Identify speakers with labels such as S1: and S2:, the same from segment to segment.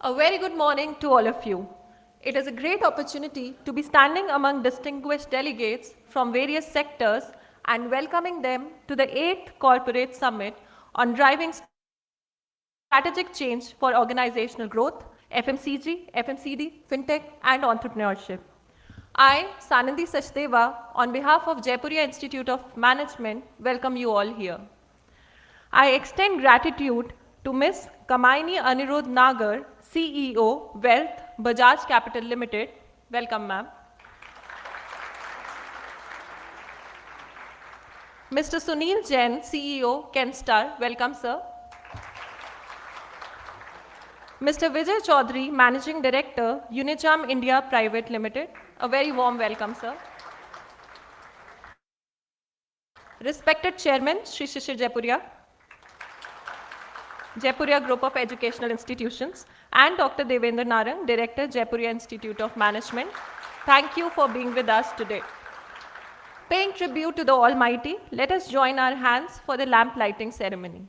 S1: A very good morning to all of you. It is a great opportunity to be standing among distinguished delegates from various sectors and welcoming them to the 8th Corporate Summit on Driving Strategic Change for Organizational Growth, FMCG, FMCD, FinTech and Entrepreneurship. I, Sanandhi Sachdeva, on behalf of Jaipuria Institute of Management, welcome you all here. I extend gratitude to Ms.Kamayani Aniruddh Nagar, CEO, Wealth, Bajaj Capital Limited. Welcome, ma'am. Mr. Sunil Jain, CEO, Kenstar. Welcome, sir. Mr. Vijay Chaudhary, Managing Director, Unicharm India Private Limited. A very warm welcome, sir. Respected Chairman, Shri Shishir Jaipuria, Jaipuria Group of Educational Institutions, and Dr. Daviender Narang, Director, Jaipuria Institute of Management. Thank you for being with us today. Paying tribute to the Almighty, let us join our hands for the lamp lighting ceremony.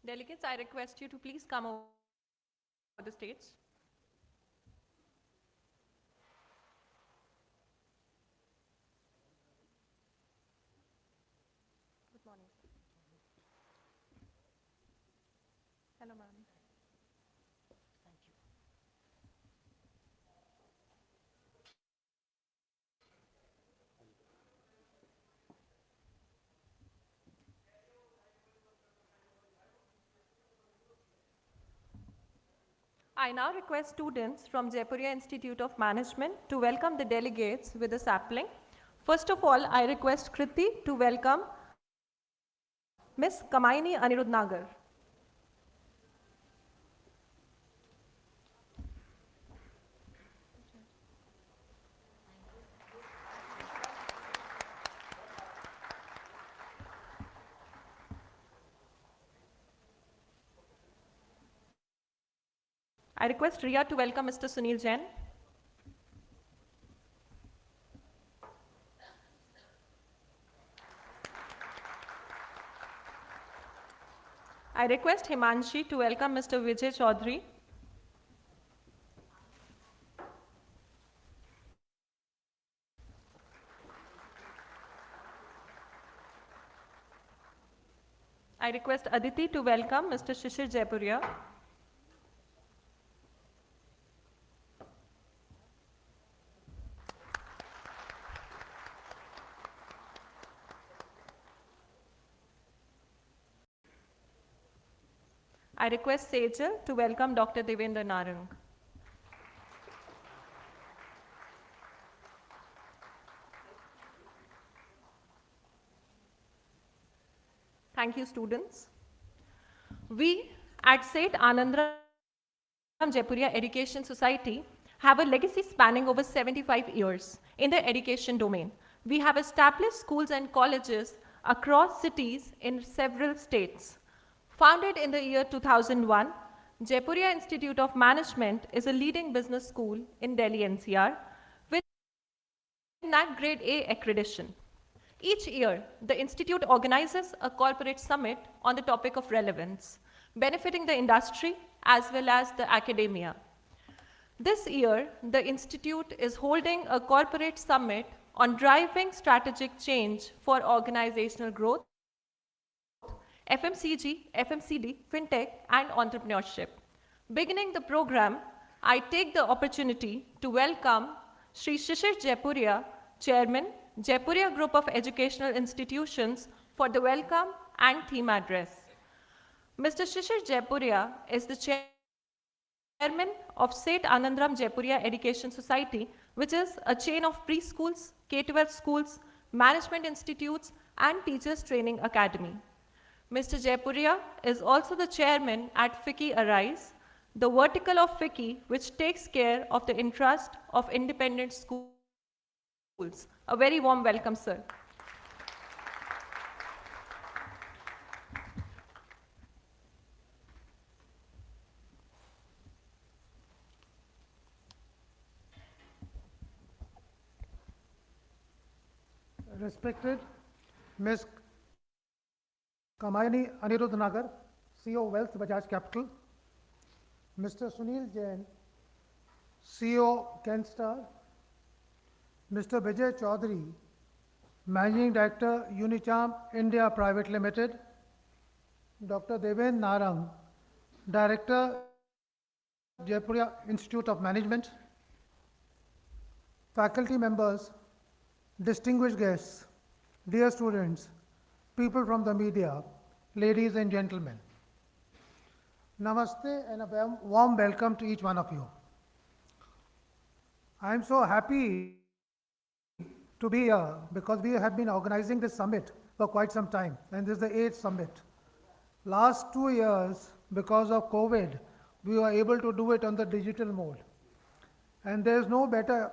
S1: Delegates, I request you to please come over the stage. Good morning. Hello, ma'am. Thank you. I now request students from Jaipuria Institute of Management to welcome the delegates with a sapling. First of all, I request Kriti to welcome Ms. Kamayani Aniruddh Nagar. I request Riya to welcome Mr. Sunil Jain. I request Himanshi to welcome Mr. Vijay Chaudhary. I request Aditi to welcome Mr. Shishir Jaipuria. I request Sejal to welcome Dr. Daviender Narang. Thank you, students. We at St. Anandram Jaipuria Education Society have a legacy spanning over 75 years in the education domain. We have established schools and colleges across cities in several states. Founded in the year 2001, Jaipuria Institute of Management is a leading business school in Delhi NCR with NAC Grade A accreditation. Each year, the Institute organizes a corporate summit on the topic of relevance, benefiting the industry as well as the academia. This year, the Institute is holding a corporate summit on driving strategic change for organizational growth, FMCG, FMCD, FinTech, and entrepreneurship. Beginning the program, I take the opportunity to welcome Sri Shishir Jaipuria, Chairman, Jaipuria Group of Educational Institutions, for the welcome and theme address. Mr. Shishir Jaipuria is the Chairman of Seth Anandram Jaipuria Education Society, which is a chain of preschools, K-12 schools, management institutes, and teachers training academy. Mr. Jaipuria is also the chairman at FICCI Arise, the vertical of FICCI, which takes care of the interest of independent schools. A very warm welcome, sir.
S2: Respected Ms.Kamayani, Aniruddh Nagar, CEO Wealth Bajaj Capital, Mr. Sunil Jain, CEO Kenstar, Mr. Vijay Chaudhary, Managing Director Unicharm India Private Limited, Dr. Daviender Narang, Director Jaipuria Institute of Management, faculty members, distinguished guests, dear students, people from the media, ladies and gentlemen. Namaste and a warm welcome to each one of you. I am so happy to be here because we have been organizing this summit for quite some time, and this is the 8th summit. Last 2 years, because of COVID, we were able to do it on the digital mode. And there is no better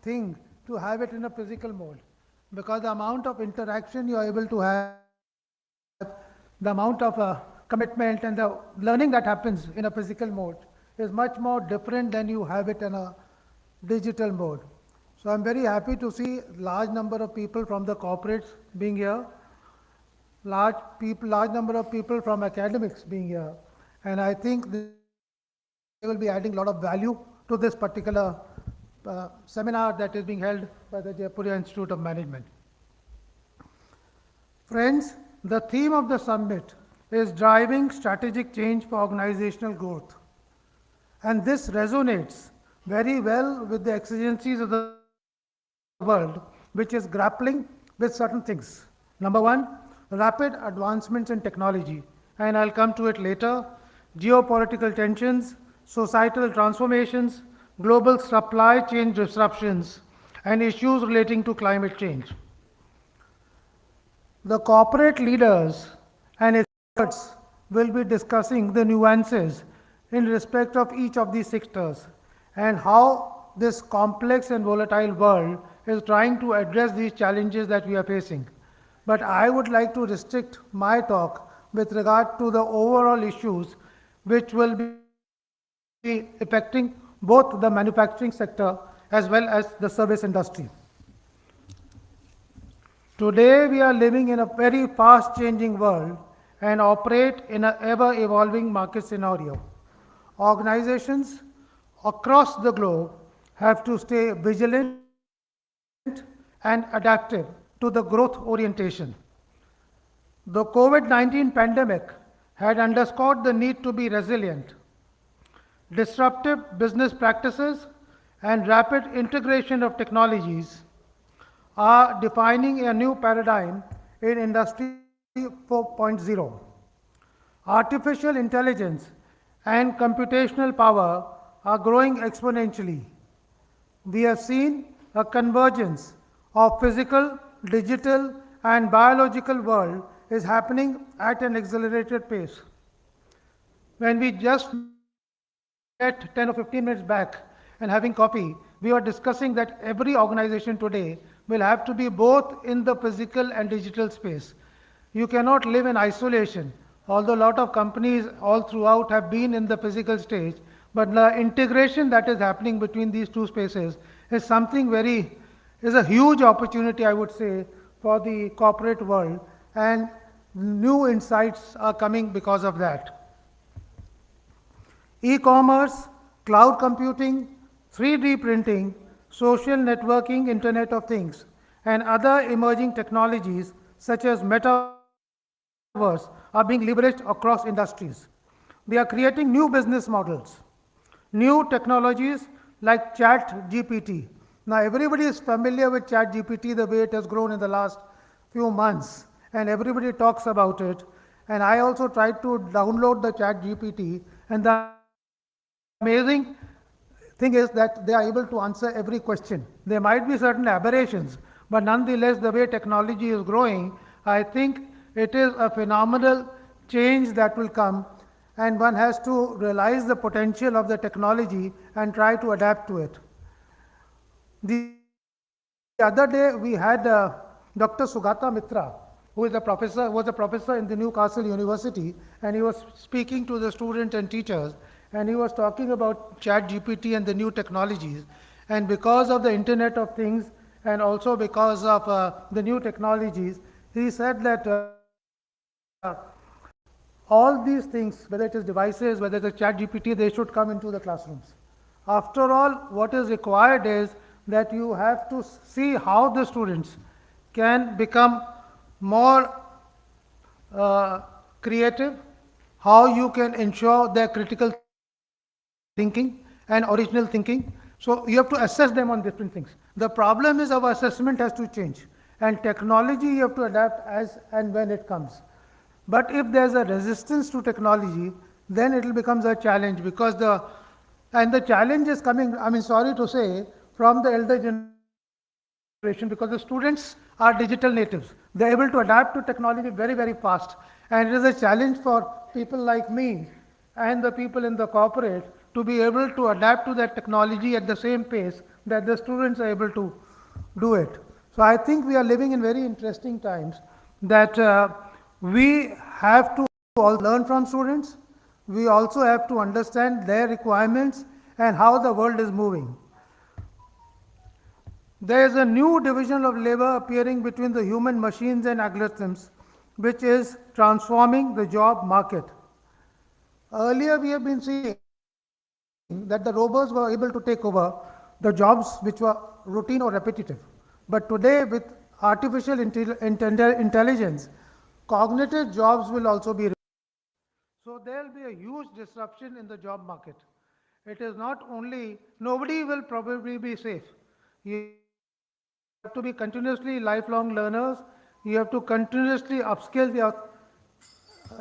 S2: thing to have it in a physical mode, because the amount of interaction you are able to have, the amount of commitment and the learning that happens in a physical mode is much more different than you have it in a digital mode. So I'm very happy to see large number of people from the corporates being here, large number of people from academics being here, and I think they will be adding a lot of value to this particular seminar that is being held by the Jaipuria Institute of Management. Friends, the theme of the summit is driving strategic change for organizational growth. And this resonates very well with the exigencies of the world, which is grappling with certain things. Number one, rapid advancements in technology, and I'll come to it later, geopolitical tensions, societal transformations, global supply chain disruptions, and issues relating to climate change. The corporate leaders and experts will be discussing the nuances in respect of each of these sectors and how this complex and volatile world is trying to address these challenges that we are facing. But I would like to restrict my talk with regard to the overall issues which will be affecting both the manufacturing sector as well as the service industry. Today we are living in a very fast changing world and operate in an ever evolving market scenario. Organizations across the globe have to stay vigilant and adaptive to the growth orientation. The COVID-19 pandemic had underscored the need to be resilient. Disruptive business practices and rapid integration of technologies are defining a new paradigm in Industry 4.0. Artificial intelligence and computational power are growing exponentially. We have seen a convergence of physical, digital, and biological world is happening at an accelerated pace. When we just met 10 or 15 minutes back and having coffee, we were discussing that every organization today will have to be both in the physical and digital space. You cannot live in isolation, although a lot of companies all throughout have been in the physical stage, but the integration that is happening between these two spaces is something is a huge opportunity, I would say, for the corporate world, and new insights are coming because of that. E-commerce, cloud computing, 3D printing, social networking, Internet of Things, and other emerging technologies such as metaverse are being leveraged across industries. They are creating new business models, new technologies like Chat GPT. Now, everybody is familiar with Chat GPT, the way it has grown in the last few months, and everybody talks about it. And I also tried to download the Chat GPT, and the amazing thing is that they are able to answer every question. There might be certain aberrations, but nonetheless, the way technology is growing, I think it is a phenomenal change that will come, and one has to realize the potential of the technology and try to adapt to it. The other day we had Dr. Sugata Mitra, who is was a professor in the Newcastle University, and he was speaking to the students and teachers, and he was talking about Chat GPT and the new technologies. And because of the Internet of Things, and also because of the new technologies, he said that all these things, whether it is devices, whether it is Chat GPT, they should come into the classrooms. After all, what is required is that you have to see how the students can become more creative, how you can ensure their critical thinking and original thinking. So you have to assess them on different things. The problem is our assessment has to change, and technology you have to adapt as and when it comes. But if there's a resistance to technology, then it will become a challenge, because the challenge is coming, I mean, sorry to say, from the elder generation, because the students are digital natives. They're able to adapt to technology very, very fast. And it is a challenge for people like me and the people in the corporate to be able to adapt to that technology at the same pace that the students are able to do it. So I think we are living in very interesting times, that we have to all learn from students. We also have to understand their requirements and how the world is moving. There is a new division of labor appearing between the human machines and algorithms, which is transforming the job market. Earlier, we have been seeing that the robots were able to take over the jobs which were routine or repetitive. But today, with artificial intelligence, cognitive jobs will also be. So there will be a huge disruption in the job market. It is not only, nobody will probably be safe. You have to be continuously lifelong learners. You have to continuously upskill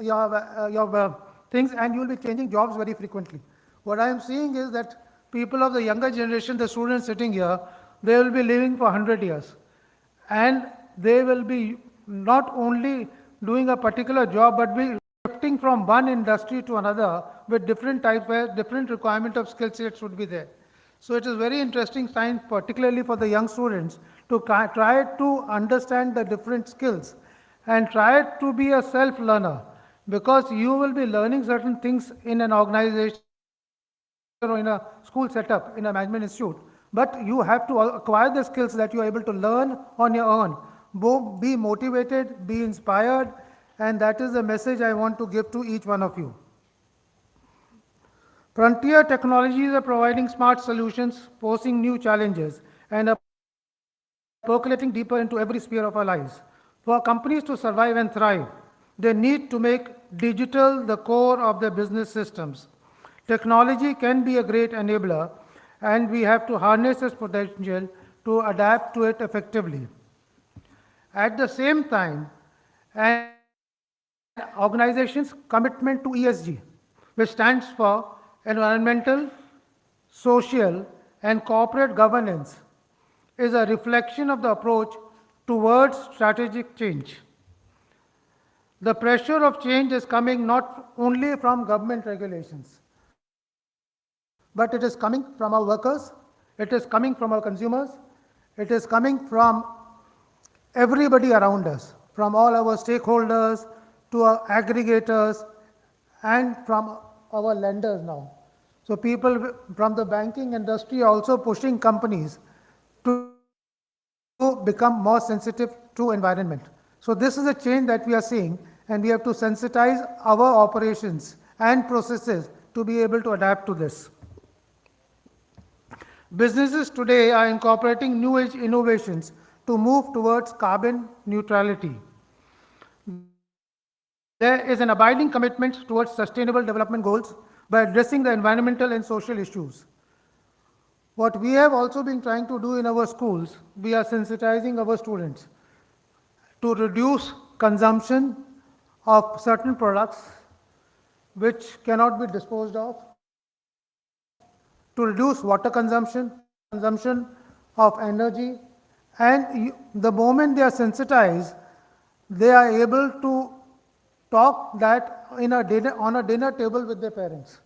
S2: your things, and you will be changing jobs very frequently. What I am seeing is that people of the younger generation, the students sitting here, they will be living for 100 years. And they will be not only doing a particular job, but be shifting from one industry to another with different types, where different requirement of skill sets would be there. So it is very interesting time, particularly for the young students, to try to understand the different skills and try to be a self-learner, because you will be learning certain things in an organization or in a school setup, in a management institute, but you have to acquire the skills that you are able to learn on your own. Be motivated, be inspired, and that is the message I want to give to each one of you. Frontier technologies are providing smart solutions, posing new challenges, and are percolating deeper into every sphere of our lives. For companies to survive and thrive, they need to make digital the core of their business systems. Technology can be a great enabler, and we have to harness its potential to adapt to it effectively. At the same time, an organization's commitment to ESG, which stands for environmental, social, and corporate governance, is a reflection of the approach towards strategic change. The pressure of change is coming not only from government regulations, but it is coming from our workers, it is coming from our consumers, it is coming from everybody around us, from all our stakeholders to our aggregators and from our lenders now. So people from the banking industry are also pushing companies to become more sensitive to environment. So this is a change that we are seeing, and we have to sensitize our operations and processes to be able to adapt to this. Businesses today are incorporating new age innovations to move towards carbon neutrality. There is an abiding commitment towards sustainable development goals by addressing the environmental and social issues. What we have also been trying to do in our schools, we are sensitizing our students to reduce consumption of certain products which cannot be disposed of, to reduce water consumption of energy, and the moment they are sensitized, they are able to talk that on a dinner table with their parents.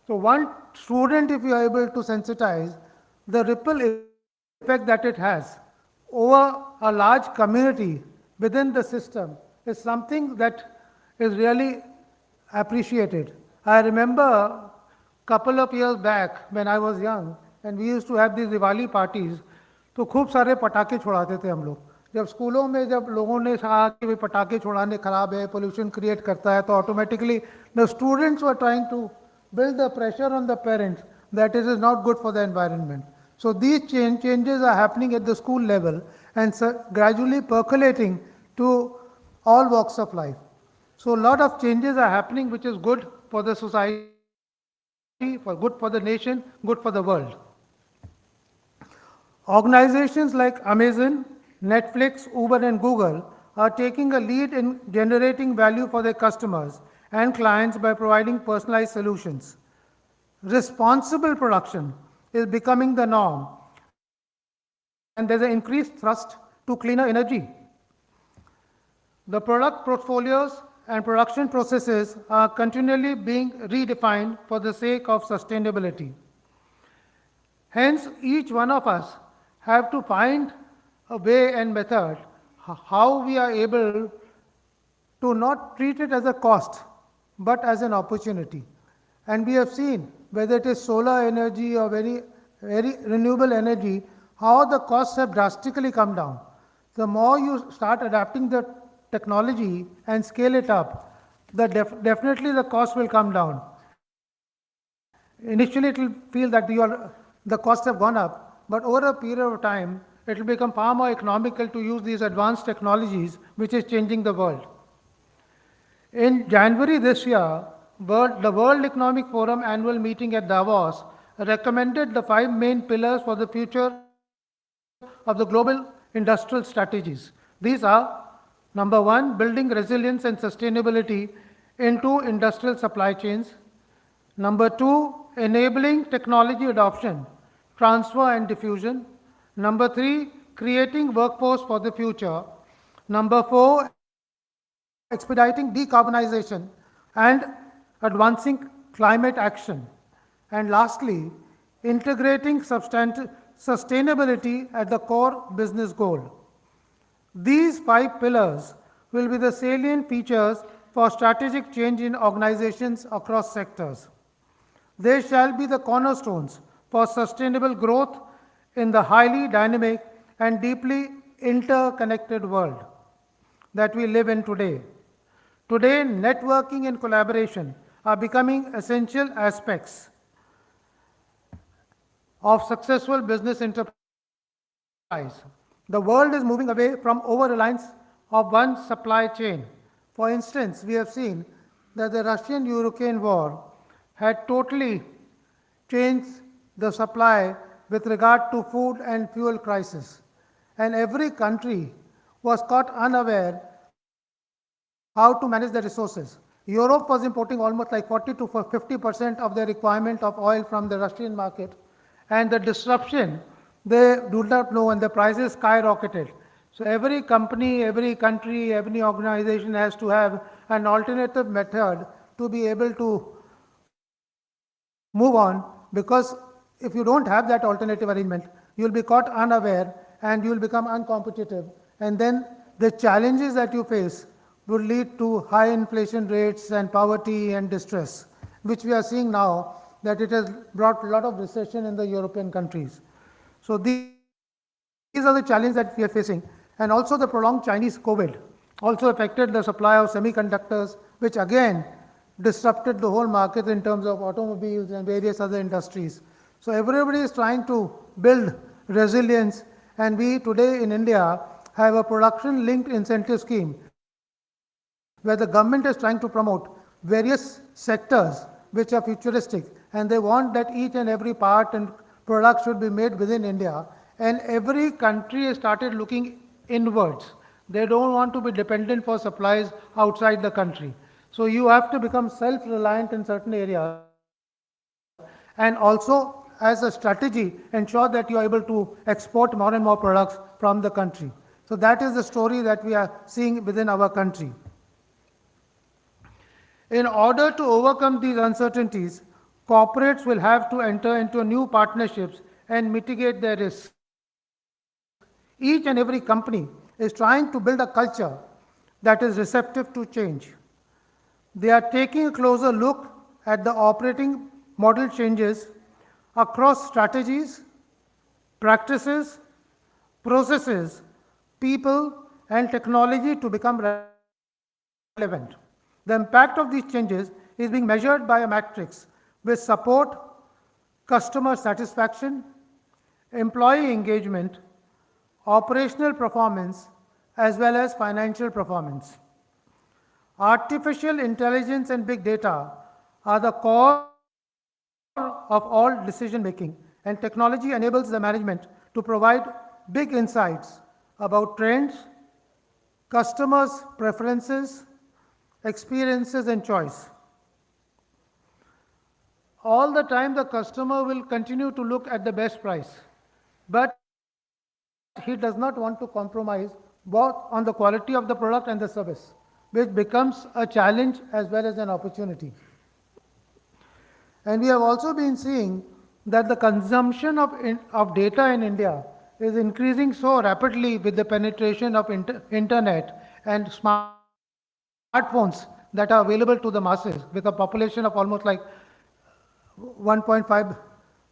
S2: So one student, if you are able to sensitize, the ripple effect that it has over a large community within the system is something that is really appreciated. I remember a couple of years back when I was young and we used to have these Diwali parties, तो खूब सारे पटाखे छुड़ाते थे हम लोग. जब स्कूलों में जब लोगों ने कहा कि भाई पटाखे छुड़ाने खराब है, पोल्यूशन क्रिएट करता है, तो automatically the students were trying to build the pressure on the parents that it is not good for the environment. So these changes are happening at the school level and gradually percolating to all walks of life. So a lot of changes are happening which is good for the society, good for the nation, good for the world. Organizations like Amazon, Netflix, Uber and Google are taking a lead in generating value for their customers and clients by providing personalized solutions. Responsible production is becoming the norm, and there's an increased thrust to cleaner energy. The product portfolios and production processes are continually being redefined for the sake of sustainability. Hence, each one of us have to find a way and method how we are able to not treat it as a cost, but as an opportunity. And we have seen, whether it is solar energy or very renewable energy, how the costs have drastically come down. The more you start adapting the technology and scale it up, definitely the cost will come down. Initially, it will feel that the costs have gone up, but over a period of time, it will become far more economical to use these advanced technologies, which is changing the world. In January this year, the World Economic Forum annual meeting at Davos recommended the 5 main pillars for the future of the global industrial strategies. These are: number 1, building resilience and sustainability into industrial supply chains; number 2, enabling technology adoption, transfer and diffusion; number 3, creating workforce for the future; number 4, expediting decarbonization and advancing climate action; and lastly, integrating sustainability at the core business goal. These 5 pillars will be the salient features for strategic change in organizations across sectors. They shall be the cornerstones for sustainable growth in the highly dynamic and deeply interconnected world that we live in today. Today, networking and collaboration are becoming essential aspects of successful business enterprise. The world is moving away from over-reliance of one supply chain. For instance, we have seen that the Russian-Ukraine war had totally changed the supply with regard to food and fuel crisis. And every country was caught unaware how to manage the resources. Europe was importing almost like 40 to 50% of their requirement of oil from the Russian market, and the disruption, they do not know, and the prices skyrocketed. So every company, every country, every organization has to have an alternative method to be able to move on, because if you don't have that alternative arrangement, you will be caught unaware and you will become uncompetitive, and then the challenges that you face would lead to high inflation rates and poverty and distress, which we are seeing now that it has brought a lot of recession in the European countries. So these are the challenges that we are facing. And also the prolonged Chinese COVID also affected the supply of semiconductors, which again disrupted the whole market in terms of automobiles and various other industries. So everybody is trying to build resilience, and we today in India have a production linked incentive scheme where the government is trying to promote various sectors which are futuristic, and they want that each and every part and product should be made within India, and every country has started looking inwards. They don't want to be dependent for supplies outside the country. So you have to become self-reliant in certain areas, and also as a strategy ensure that you are able to export more and more products from the country. So that is the story that we are seeing within our country. In order to overcome these uncertainties, corporates will have to enter into new partnerships and mitigate their risks. Each and every company is trying to build a culture that is receptive to change. They are taking a closer look at the operating model changes across strategies, practices, processes, people, and technology to become relevant. The impact of these changes is being measured by a matrix with support, customer satisfaction, employee engagement, operational performance, as well as financial performance. Artificial intelligence and big data are the core of all decision making, and technology enables the management to provide big insights about trends, customers' preferences, experiences, and choice. All the time, the customer will continue to look at the best price, but he does not want to compromise both on the quality of the product and the service, which becomes a challenge as well as an opportunity. And we have also been seeing that the consumption of data in India is increasing so rapidly with the penetration of internet and smartphones that are available to the masses, with a population of almost like 1.5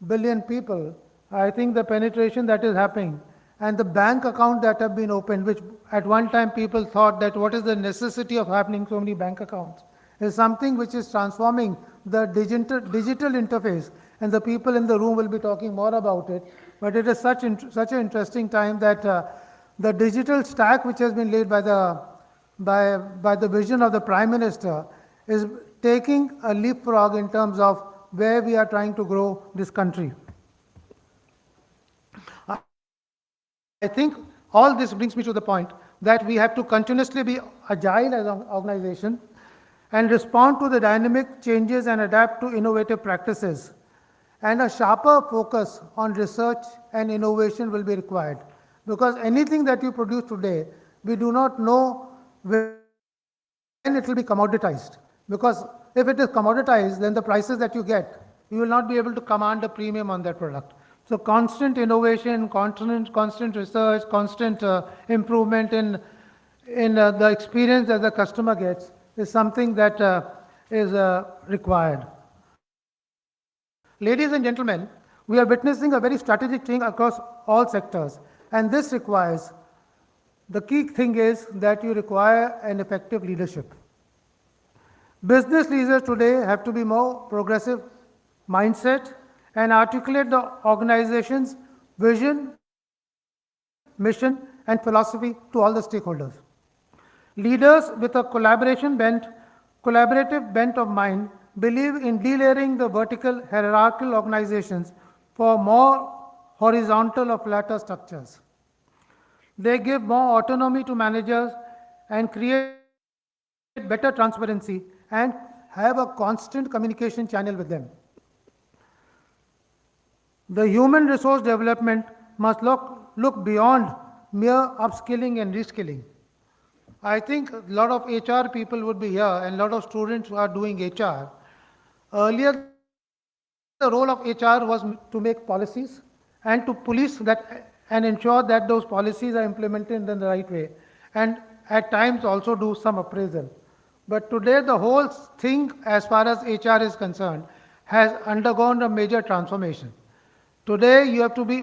S2: billion people. I think the penetration that is happening and the bank account that have been opened, which at one time people thought that what is the necessity of having so many bank accounts, is something which is transforming the digital interface, and the people in the room will be talking more about it. But it is such an interesting time that the digital stack which has been laid by the vision of the Prime Minister is taking a leapfrog in terms of where we are trying to grow this country. I think all this brings me to the point that we have to continuously be agile as an organization and respond to the dynamic changes and adapt to innovative practices. And a sharper focus on research and innovation will be required, because anything that you produce today, we do not know when it will be commoditized. Because if it is commoditized, then the prices that you get, you will not be able to command a premium on that product. So constant innovation, constant research, constant improvement in the experience that the customer gets is something that is required. Ladies and gentlemen, we are witnessing a very strategic change across all sectors, and this requires, the key thing is that you require an effective leadership. Business leaders today have to be more progressive mindset and articulate the organization's vision, mission, and philosophy to all the stakeholders. Leaders with a collaborative bent of mind believe in delayering the vertical hierarchical organizations for more horizontal or flatter structures. They give more autonomy to managers and create better transparency and have a constant communication channel with them. The human resource development must look beyond mere upskilling and reskilling. I think a lot of HR people would be here and a lot of students who are doing HR. Earlier, the role of HR was to make policies and to police that and ensure that those policies are implemented in the right way, and at times also do some appraisal. But today, the whole thing, as far as HR is concerned, has undergone a major transformation. Today, you have to be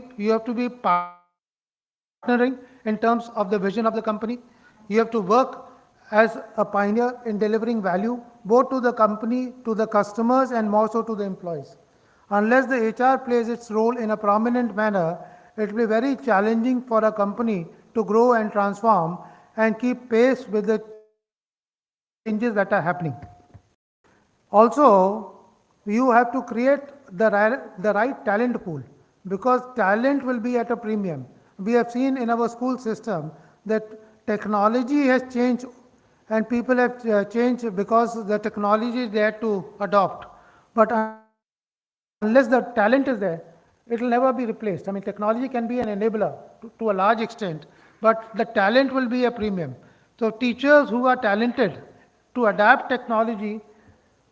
S2: partnering in terms of the vision of the company. You have to work as a pioneer in delivering value both to the company, to the customers, and more so to the employees. Unless the HR plays its role in a prominent manner, it will be very challenging for a company to grow and transform and keep pace with the changes that are happening. Also, you have to create the right talent pool, because talent will be at a premium. We have seen in our school system that technology has changed and people have changed because the technology is there to adopt. But unless the talent is there, it will never be replaced. I mean, technology can be an enabler to a large extent, but the talent will be a premium. So teachers who are talented to adapt technology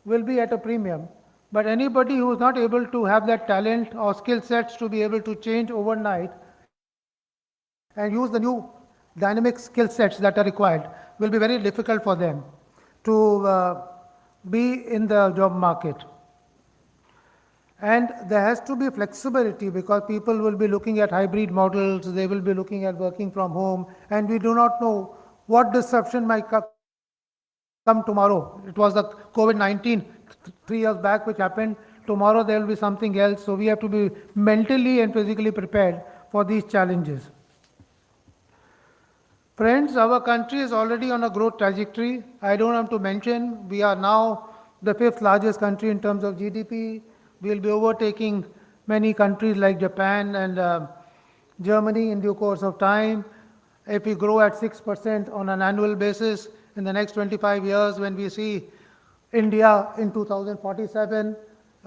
S2: will be at a premium. But anybody who is not able to have that talent or skill sets to be able to change overnight and use the new dynamic skill sets that are required will be very difficult for them to be in the job market. And there has to be flexibility, because people will be looking at hybrid models, they will be looking at working from home, and we do not know what disruption might come tomorrow. It was the COVID-19 3 years back which happened. Tomorrow there will be something else. So we have to be mentally and physically prepared for these challenges. Friends, our country is already on a growth trajectory. I don't have to mention, we are now the fifth largest country in terms of GDP. We will be overtaking many countries like Japan and Germany in due course of time. If we grow at 6% on an annual basis in the next 25 years, when we see India in 2047,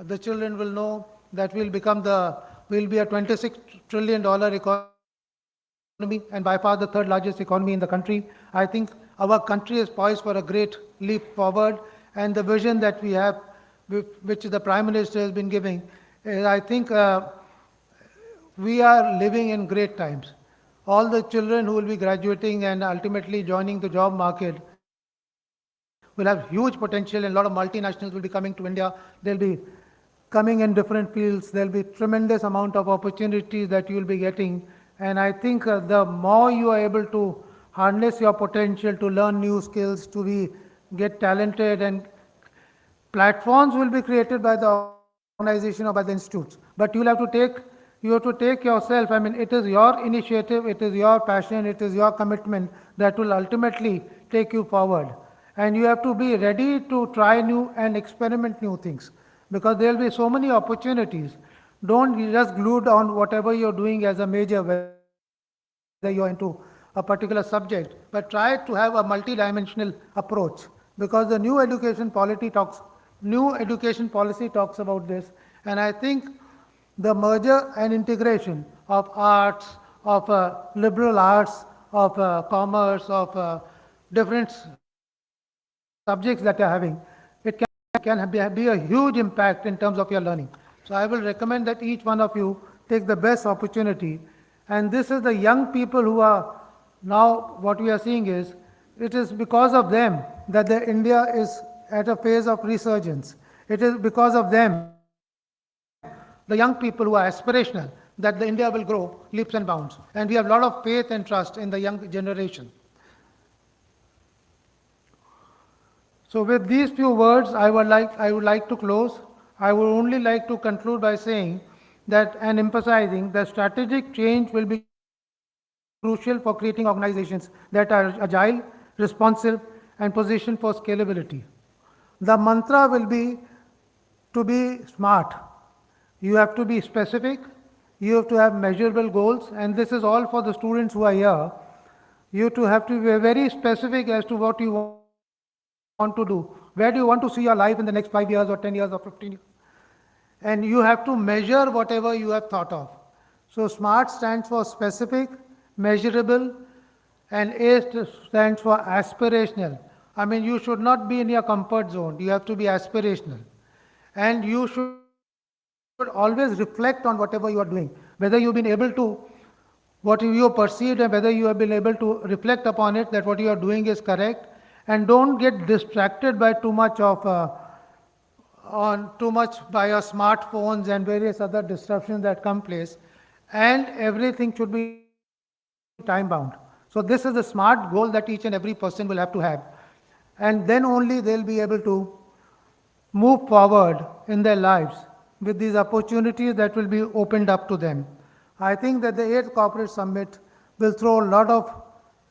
S2: the children will know that we'll be a $26 trillion economy, and by far the third largest economy in the country. I think our country is poised for a great leap forward, and the vision that we have, which the Prime Minister has been giving, I think we are living in great times. All the children who will be graduating and ultimately joining the job market will have huge potential, and a lot of multinationals will be coming to India. They'll be coming in different fields. There'll be tremendous amount of opportunities that you will be getting. And I think the more you are able to harness your potential to learn new skills, get talented, and platforms will be created by the organization or by the institutes. But you have to take yourself. I mean, it is your initiative, it is your passion, it is your commitment that will ultimately take you forward. And you have to be ready to try new and experiment new things, because there will be so many opportunities. Don't be just glued on whatever you're doing as a major, whether you're into a particular subject, but try to have a multidimensional approach, because the new education policy talks about this. And I think the merger and integration of arts, of liberal arts, of commerce, of different subjects that you're having, it can be a huge impact in terms of your learning. So I will recommend that each one of you take the best opportunity. And this is the young people who are now, what we are seeing is, it is because of them that the India is at a phase of resurgence. It is because of them, the young people who are aspirational, that the India will grow leaps and bounds. And we have a lot of faith and trust in the young generation. So with these few words, I would like to close. I would only like to conclude by saying that, and emphasizing that strategic change will be crucial for creating organizations that are agile, responsive, and positioned for scalability. The mantra will be to be smart. You have to be specific, you have to have measurable goals, and this is all for the students who are here. You have to be very specific as to what you want to do. Where do you want to see your life in the next 5 years or 10 years or 15 years? And you have to measure whatever you have thought of. So SMART stands for specific, measurable, and A stands for aspirational. I mean, you should not be in your comfort zone. You have to be aspirational. And you should always reflect on whatever you are doing, whether you've been able to what you perceived and whether you have been able to reflect upon it, that what you are doing is correct, and don't get distracted by too much by your smartphones and various other disruptions that come place, and everything should be time bound. So this is a smart goal that each and every person will have to have, and then only they'll be able to move forward in their lives with these opportunities that will be opened up to them. I think that the 8th Corporate Summit will throw a lot of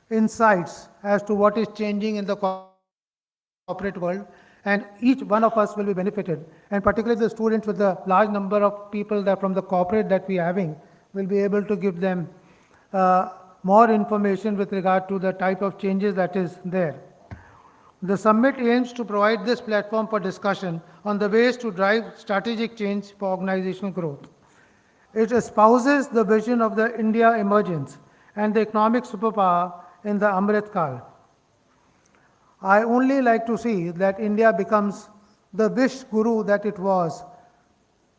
S2: insights as to what is changing in the corporate world, and each one of us will be benefited, and particularly the students with the large number of people that from the corporate that we are having will be able to give them more information with regard to the type of changes that is there. The summit aims to provide this platform for discussion on the ways to drive strategic change for organizational growth. It espouses the vision of the India emergence and the economic superpower in the Amrit Kal. I only like to see that India becomes the wish guru that it was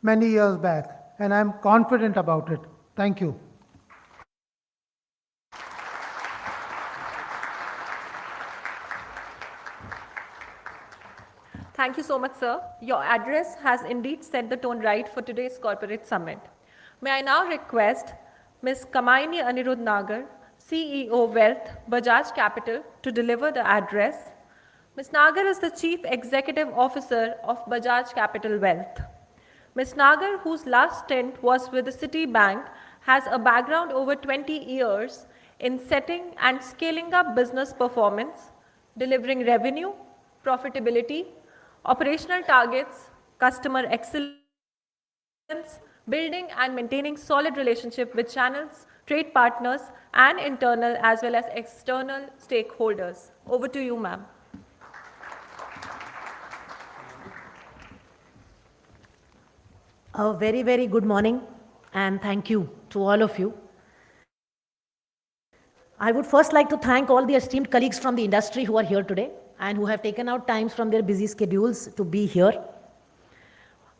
S2: many years back, and I am confident about it. Thank you.
S1: Thank you so much, sir. Your address has indeed set the tone right for today's corporate summit. May I now request Ms.Kamayani Aniruddh Nagar, CEO Wealth, Bajaj Capital, to deliver the address. Ms. Nagar is the Chief Executive Officer of Bajaj Capital Wealth. Ms. Nagar, whose last stint was with the Citibank, has a background over 20 years in setting and scaling up business performance, delivering revenue, profitability, operational targets, customer excellence, building and maintaining solid relationship with channels, trade partners, and internal as well as external stakeholders. Over to you, ma'am.
S3: A very, very good morning, and thank you to all of you. I would first like to thank all the esteemed colleagues from the industry who are here today and who have taken out times from their busy schedules to be here.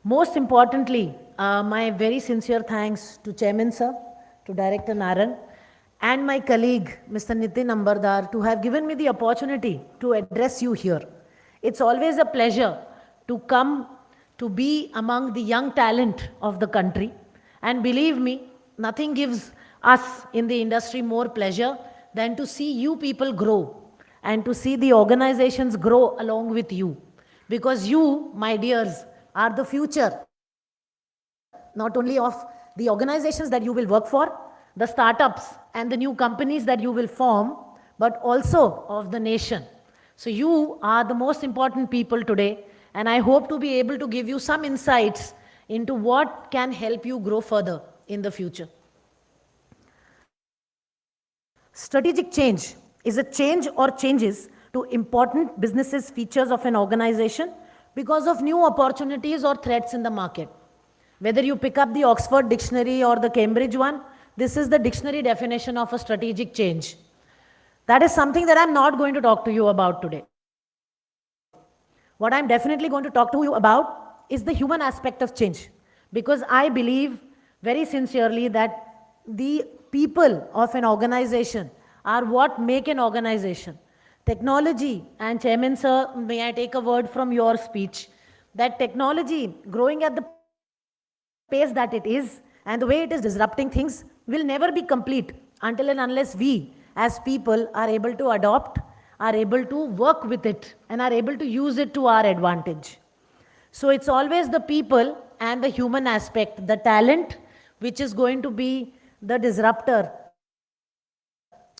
S3: Most importantly, my very sincere thanks to Chairman Sir, to Director Narang, and my colleague, Mr. Nitin Ambardar, to have given me the opportunity to address you here. It's always a pleasure to come to be among the young talent of the country. And believe me, nothing gives us in the industry more pleasure than to see you people grow and to see the organizations grow along with you. Because you, my dears, are the future, not only of the organizations that you will work for, the startups and the new companies that you will form, but also of the nation. So you are the most important people today, and I hope to be able to give you some insights into what can help you grow further in the future. Strategic change is a change or changes to important businesses features of an organization because of new opportunities or threats in the market. Whether you pick up the Oxford Dictionary or the Cambridge one, this is the dictionary definition of a strategic change. That is something that I'm not going to talk to you about today. What I'm definitely going to talk to you about is the human aspect of change, because I believe very sincerely that the people of an organization are what make an organization. Technology, and Chairman Sir, may I take a word from your speech, that technology growing at the pace that it is and the way it is disrupting things will never be complete until and unless we as people are able to adopt, are able to work with it, and are able to use it to our advantage. So it's always the people and the human aspect, the talent, which is going to be the disruptor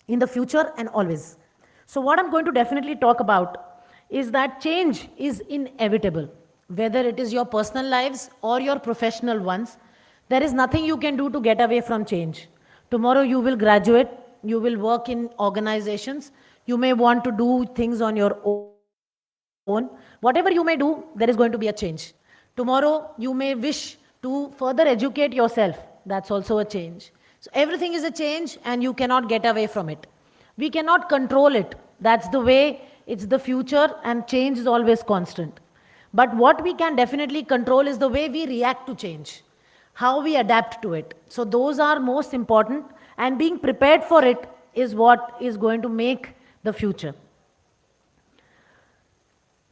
S3: in the future and always. So what I'm going to definitely talk about is that change is inevitable. Whether it is your personal lives or your professional ones, there is nothing you can do to get away from change. Tomorrow you will graduate, you will work in organizations, you may want to do things on your own. Whatever you may do, there is going to be a change. Tomorrow you may wish to further educate yourself. That's also a change. So everything is a change and you cannot get away from it. We cannot control it. That's the way, it's the future, and change is always constant. But what we can definitely control is the way we react to change, how we adapt to it. So those are most important, And being prepared for it is what is going to make the future.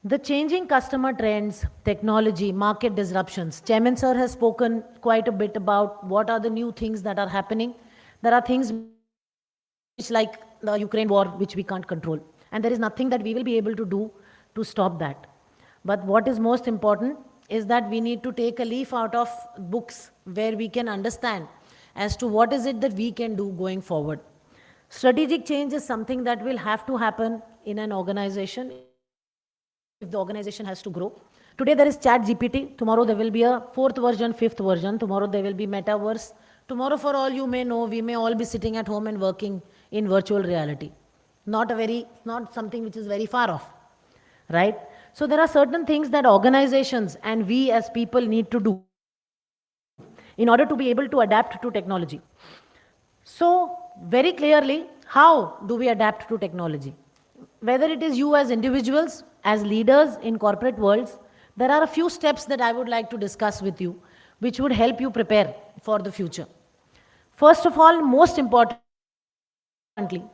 S3: The changing customer trends, technology, market disruptions. Chairman sir has spoken quite a bit about what are the new things that are happening. There are things which, like the Ukraine war, which we can't control. And there is nothing that we will be able to do to stop that. But what is most important is that we need to take a leaf out of books where we can understand as to what is it that we can do going forward. Strategic change is something that will have to happen in an organization if the organization has to grow. Today there is Chat GPT. Tomorrow there will be a 4th version, 5th version. Tomorrow there will be metaverse. Tomorrow, for all you may know, we may all be sitting at home and working in virtual reality. Not something which is very far off, right? So there are certain things that organizations and we as people need to do in order to be able to adapt to technology. So very clearly, how do we adapt to technology? Whether it is you as individuals, as leaders in corporate worlds, there are a few steps that I would like to discuss with you, which would help you prepare for the future. First of all, most importantly,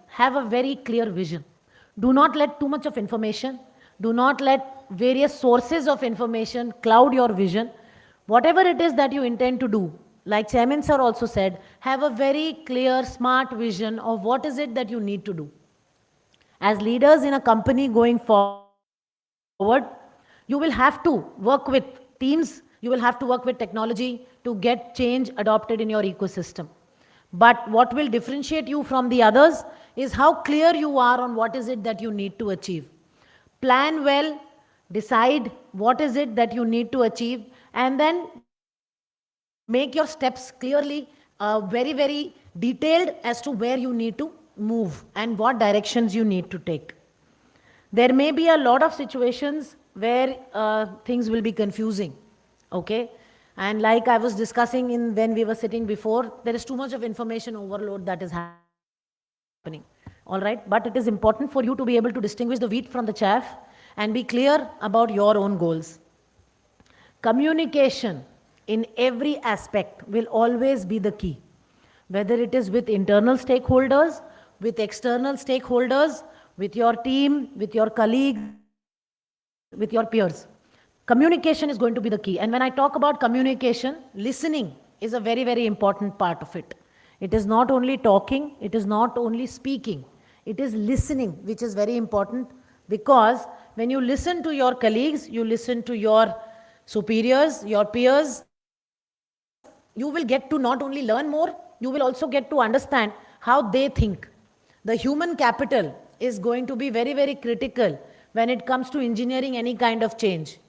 S3: have a very clear vision. Do not let too much of information, do not let various sources of information cloud your vision. Whatever it is that you intend to do, like Chairman sir also said, have a very clear, smart vision of what is it that you need to do. As leaders in a company going forward, you will have to work with teams, you will have to work with technology to get change adopted in your ecosystem. But what will differentiate you from the others is how clear you are on what is it that you need to achieve. Plan well, decide what is it that you need to achieve, and then make your steps clearly, very, very detailed as to where you need to move and what directions you need to take. There may be a lot of situations where things will be confusing, okay? And like I was discussing when we were sitting before, there is too much of information overload that is happening, all right? But it is important for you to be able to distinguish the wheat from the chaff and be clear about your own goals. Communication in every aspect will always be the key, whether it is with internal stakeholders, with external stakeholders, with your team, with your colleagues, with your peers. Communication is going to be the key. And when I talk about communication, listening is a very, very important part of it. It is not only talking, it is not only speaking, it is listening, which is very important, because when you listen to your colleagues, you listen to your superiors, your peers, you will get to not only learn more, you will also get to understand how they think. The human capital is going to be very, very critical when it comes to engineering any kind of change.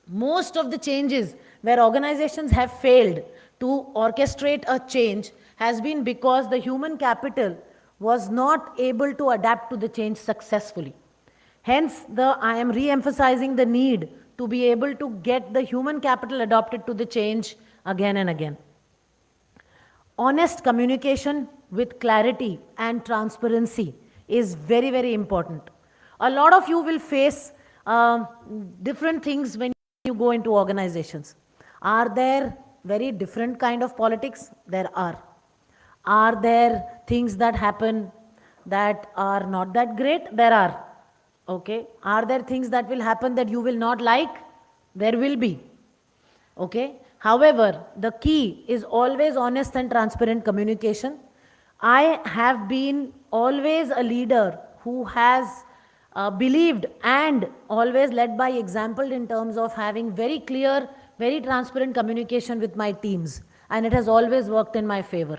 S3: Most of the changes where organizations have failed to orchestrate a change has been because the human capital was not able to adapt to the change successfully. Hence, I am re-emphasizing the need to be able to get the human capital adopted to the change again and again. Honest communication with clarity and transparency is very, very important. A lot of you will face different things when you go into organizations. Are there very different kind of politics? There are. Are there things that happen that are not that great? There are. Okay. Are there things that will happen that you will not like? There will be. Okay. However, the key is always honest and transparent communication. I have been always a leader who has believed and always led by example in terms of having very clear, very transparent communication with my teams. And it has always worked in my favor.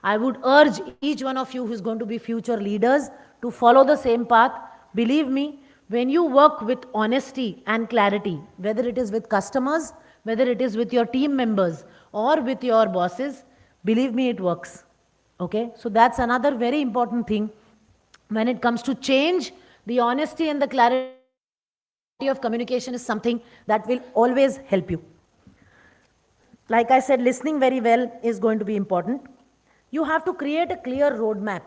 S3: I would urge each one of you who is going to be future leaders to follow the same path. Believe me, when you work with honesty and clarity, whether it is with customers, whether it is with your team members or with your bosses, believe me, it works. Okay? So that's another very important thing. When it comes to change, the honesty and the clarity of communication is something that will always help you. Like I said, listening very well is going to be important. You have to create a clear roadmap.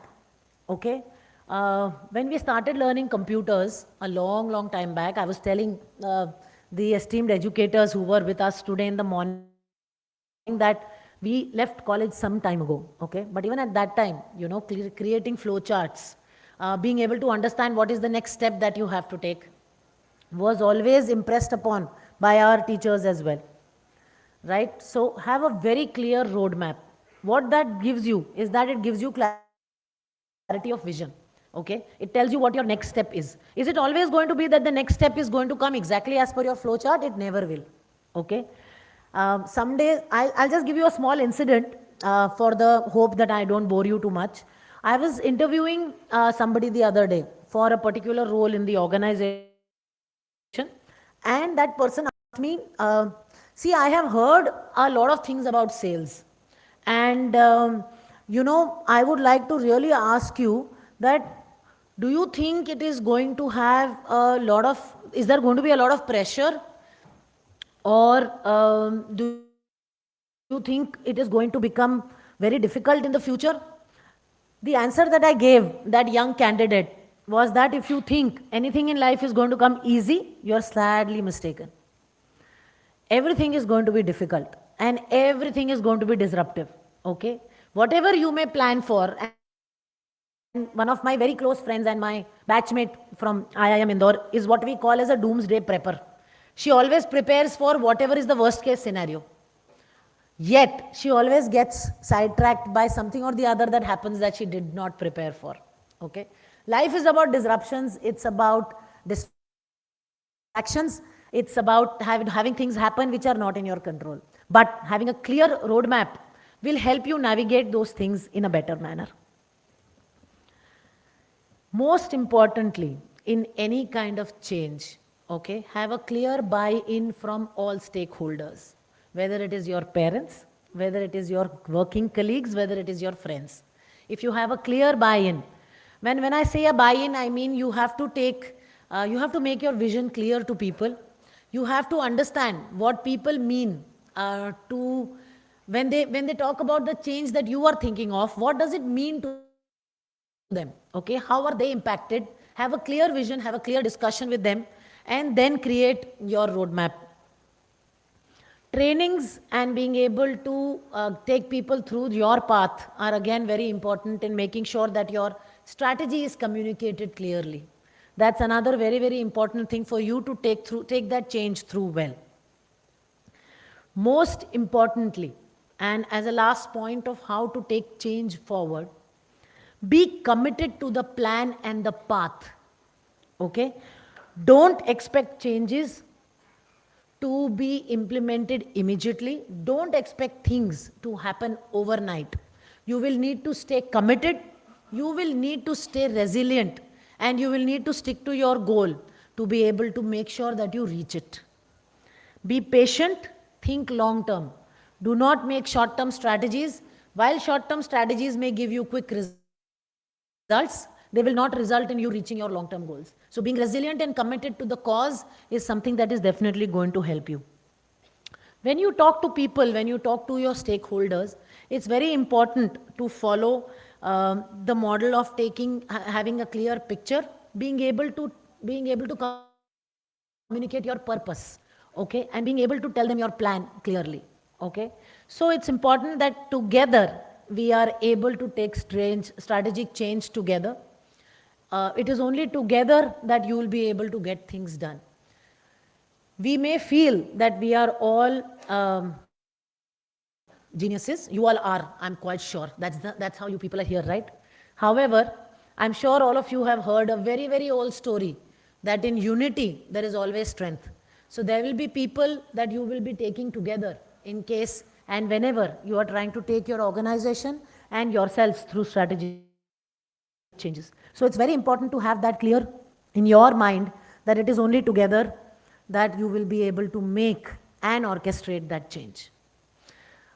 S3: Okay? When we started learning computers a long, long time back, I was telling the esteemed educators who were with us today in the morning that We left college some time ago, okay? But even at that time, you know, creating flow charts, being able to understand what is the next step that you have to take was always impressed upon by our teachers as well, right? So have a very clear roadmap. What that gives you is that it gives you clarity of vision, okay? It tells you what your next step is. Is it always going to be that the next step is going to come exactly as per your flow chart? It never will, okay? Someday, I'll just give you a small incident for the hope that I don't bore you too much. I was interviewing somebody the other day for a particular role in the organization, and that person asked me, see, I have heard a lot of things about sales, and you know, I would like to really ask you that, do you think it is going to have a lot of, is there going to be a lot of pressure, or do you think it is going to become very difficult in the future? The answer that I gave that young candidate was that if you think anything in life is going to come easy, you are sadly mistaken. Everything is going to be difficult and everything is going to be disruptive, okay? Whatever you may plan for, and one of my very close friends and my batchmate from IIM Indore is what we call as a doomsday prepper. She always prepares for whatever is the worst case scenario. Yet, she always gets sidetracked by something or the other that happens that she did not prepare for, okay? Life is about disruptions, it's about distractions, it's about having things happen which are not in your control. But having a clear roadmap will help you navigate those things in a better manner. Most importantly, in any kind of change, okay, have a clear buy-in from all stakeholders, whether it is your parents, whether it is your working colleagues, whether it is your friends. If you have a clear buy-in, when I say a buy-in, I mean you have to make your vision clear to people. You have to understand what people mean when they talk about the change that you are thinking of, what does it mean to them, okay? How are they impacted? Have a clear vision, have a clear discussion with them, and then create your roadmap. Trainings and being able to take people through your path are again very important in making sure that your strategy is communicated clearly. That's another very, very important thing for you to take that change through well. Most importantly, and as a last point of how to take change forward, be committed to the plan and the path, okay? Don't expect changes to be implemented immediately. Don't expect things to happen overnight. You will need to stay committed, you will need to stay resilient, and you will need to stick to your goal to be able to make sure that you reach it. Be patient, think long term. Do not make short term strategies. While short term strategies may give you quick results, they will not result in you reaching your long term goals. So being resilient and committed to the cause is something that is definitely going to help you. When you talk to people, when you talk to your stakeholders, it's very important to follow the model of having a clear picture, being able to communicate your purpose, okay, and being able to tell them your plan clearly, okay. So it's important that together we are able to take strategic change together. It is only together that you will be able to get things done. We may feel that we are all geniuses. You all are, I'm quite sure. That's how you people are here, right? However, I'm sure all of you have heard a very, very old story that in unity, there is always strength. So there will be people that you will be taking together in case and whenever you are trying to take your organization and yourselves through strategy changes. So it's very important to have that clear in your mind that it is only together that you will be able to make and orchestrate that change.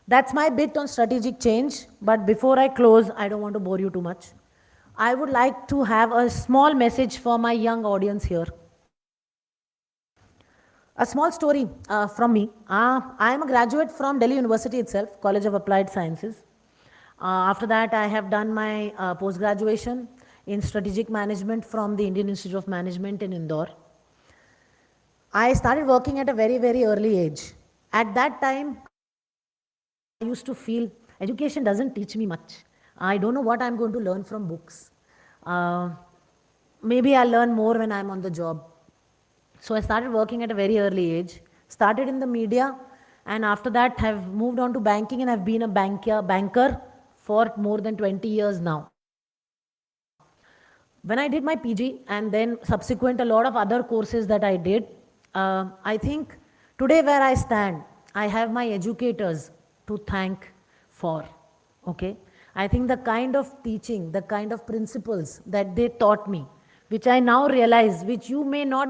S3: That's my bit on strategic change, but before I close, I don't want to bore you too much. I would like to have a small message for my young audience here. A small story from me. I am a graduate from Delhi University itself, College of Applied Sciences. After that, I have done my post-graduation in strategic management from the Indian Institute of Management in Indore. I started working at a very, very early age. At that time, used to feel education doesn't teach me much. I don't know what I'm going to learn from books. Uh, Maybe I'll learn more when I'm on the job. So I started working at a very early age, started in the media, and after that have moved on to banking, and I've been a banker for more than 20 years now. When I did my PG and then subsequent a lot of other courses that I did, I think today where I stand, I have my educators to thank for. Okay, I think the kind of teaching, the kind of principles that they taught me, which I now realize, which you may not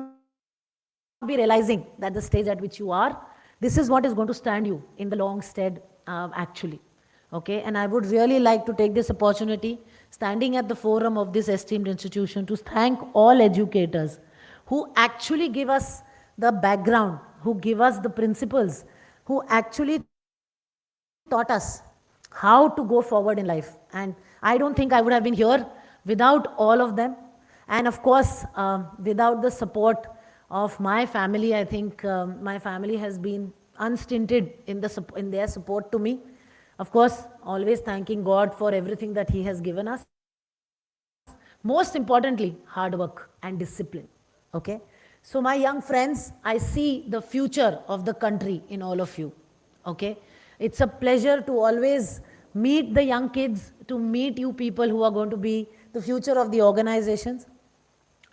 S3: be realizing that the stage at which you are, this is what is going to stand you in the long stead, actually. Okay, and I would really like to take this opportunity, standing at the forum of this esteemed institution, to thank all educators who actually give us the background, who give us the principles, who actually taught us how to go forward in life. And I don't think I would have been here without all of them. And of course, without the support of my family, I think my family has been unstinted in their support to me. Of course, always thanking God for everything that He has given us. Most importantly, hard work and discipline. Okay? So, my young friends, I see the future of the country in all of you. Okay? It's a pleasure to always meet the young kids, to meet you people who are going to be the future of the organizations.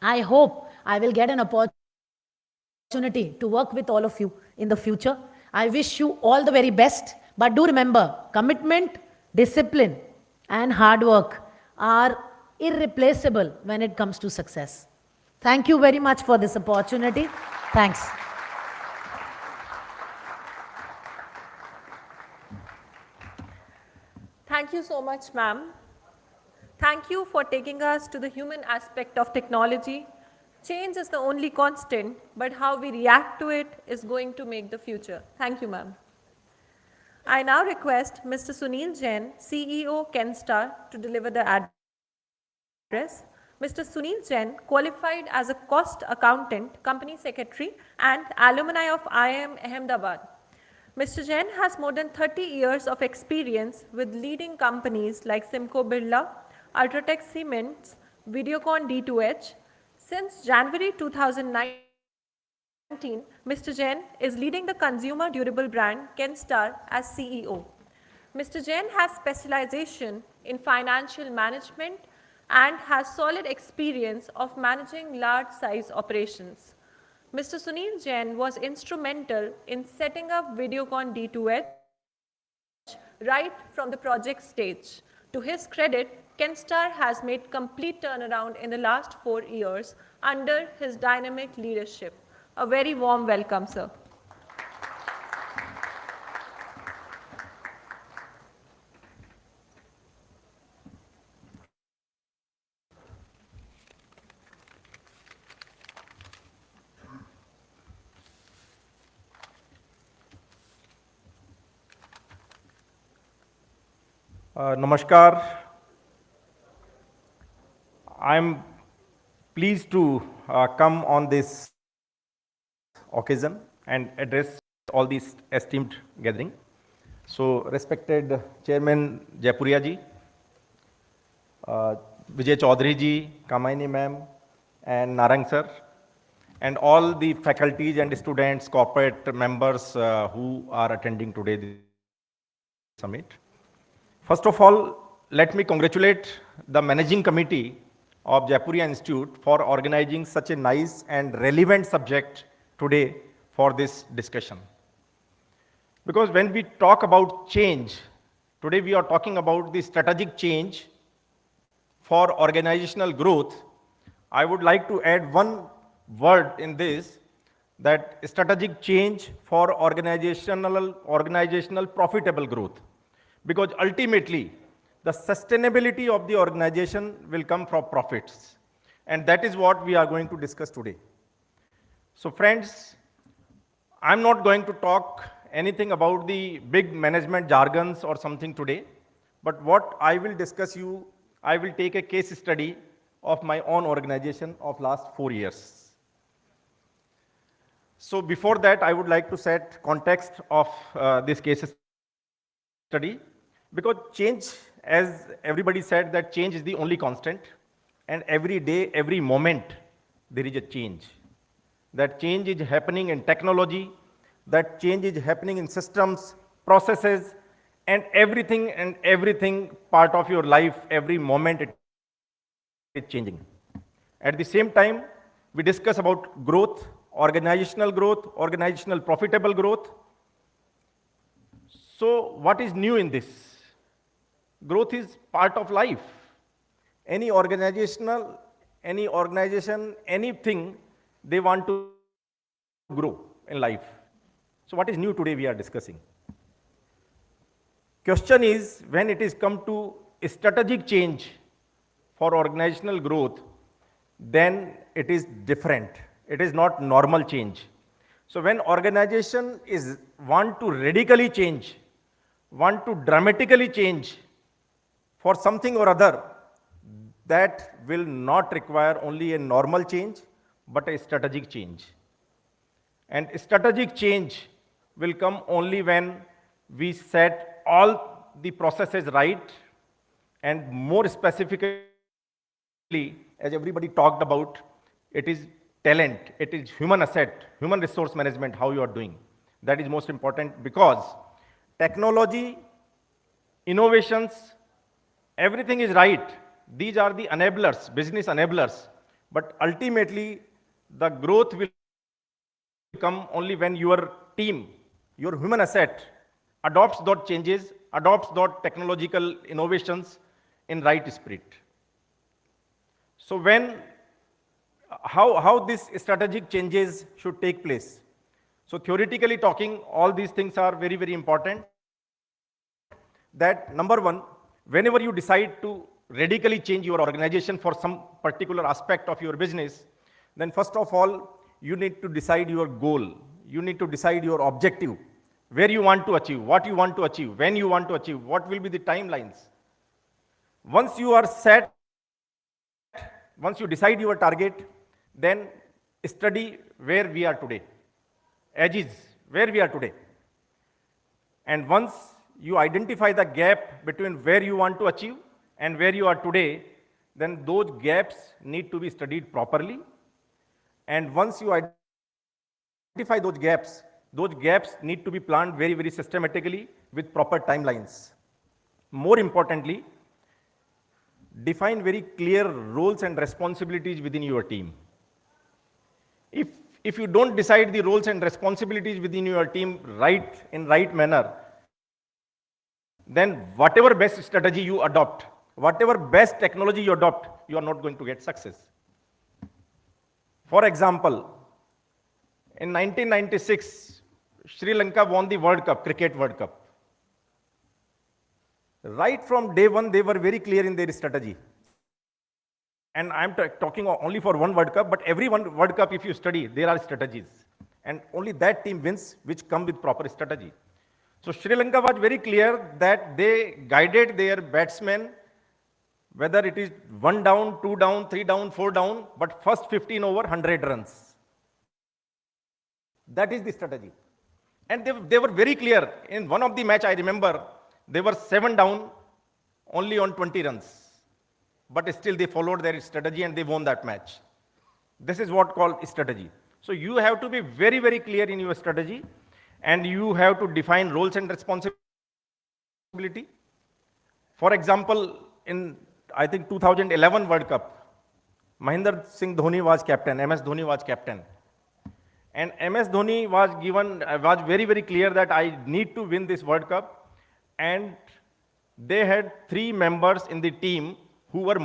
S3: I hope I will get an opportunity to work with all of you in the future. I wish you all the very best. But do remember, commitment, discipline, and hard work are irreplaceable when it comes to success. Thank you very much for this opportunity. Thanks.
S1: Thank you so much, ma'am. Thank you for taking us to the human aspect of technology. Change is the only constant, but how we react to it is going to make the future. Thank you, ma'am. I now request Mr. Sunil Jain, CEO, Kenstar, to deliver the address. Mr. Sunil Jain qualified as a cost accountant, company secretary, and alumni of IIM Ahmedabad. Mr. Jain has more than 30 years of experience with leading companies like Simco Birla, Ultratech Cements, Videocon D2H. Since January 2019, Mr. Jain is leading the consumer durable brand Kenstar as CEO. Mr. Jain has specialization in financial management and has solid experience of managing large-size operations. Mr. Sunil Jain was instrumental in setting up Videocon D2H right from the project stage. To his credit, Kenstar has made complete turnaround in the last 4 years under his dynamic leadership. A very warm welcome, sir.
S4: Namaskar. I'm pleased to come on this occasion and address all these esteemed gathering. So, respected Chairman Jaipuria ji, Vijay Chaudhary ji, Kamayani ma'am, and Narang sir, and all the faculties and students, corporate members who are attending today this summit. First of all, let me congratulate the managing committee of Jaipuria Institute for organizing such a nice and relevant subject today for this discussion. Because when we talk about change, today we are talking about the strategic change for organizational growth. I would like to add one word in this, that strategic change for organizational profitable growth. Because ultimately, the sustainability of the organization will come from profits. And that is what we are going to discuss today. So friends, I'm not going to talk anything about the big management jargons or something today, but what I will discuss I will take a case study of my own organization of last 4 years. So before that, I would like to set context of this case study, because change, as everybody said, that change is the only constant, and every day, every moment, there is a change. That change is happening in technology, that change is happening in systems, processes, and everything part of your life, every moment it is changing. At the same time, we discuss about growth, organizational profitable growth. So what is new in this? Growth is part of life. Any organization, anything, they want to grow in life. So what is new today we are discussing? Question is, when it is come to strategic change for organizational growth, then it is different. It is not normal change. So when organization is want to radically change, want to dramatically change for something or other, that will not require only a normal change, but a strategic change. And strategic change will come only when we set all the processes right, and more specifically, as everybody talked about, it is talent, it is human asset, human resource management, how you are doing. That is most important, because technology, innovations, everything is right. These are the enablers, business enablers. But ultimately, the growth will come only when your team, your human asset, adopts those changes, adopts those technological innovations in right spirit. So how this strategic changes should take place? So theoretically talking, all these things are very, very important. That number one, whenever you decide to radically change your organization for some particular aspect of your business, then first of all, you need to decide your goal. You need to decide your objective, where you want to achieve, what you want to achieve, when you want to achieve, what will be the timelines. Once you are set, once you decide your target, then study where we are today, edges, where we are today. And once you identify the gap between where you want to achieve and where you are today, then those gaps need to be studied properly. And once you identify those gaps need to be planned very, very systematically with proper timelines. More importantly, define very clear roles and responsibilities within your team. If you don't decide the roles and responsibilities within your team in right manner, then whatever best strategy you adopt, whatever best technology you adopt, you are not going to get success. For example, in 1996, Sri Lanka won the World Cup, Cricket World Cup. Right from day one, they were very clear in their strategy. And I'm talking only for one World Cup, but every one World Cup, if you study, there are strategies. And only that team wins, which come with proper strategy. So Sri Lanka was very clear that they guided their batsmen, whether it is 1 down, 2 down, 3 down, 4 down, but first 15 over 100 runs. That is the strategy. And they were very clear. In one of the match, I remember, they were 7 down, only on 20 runs. But still they followed their strategy and they won that match. This is what called strategy. So you have to be very, very clear in your strategy, and you have to define roles and responsibility. For example, in I think 2011 World Cup, Mahendra Singh Dhoni was captain, MS Dhoni was captain. And MS Dhoni was very, very clear that I need to win this World Cup. And they had 3 members in the team who were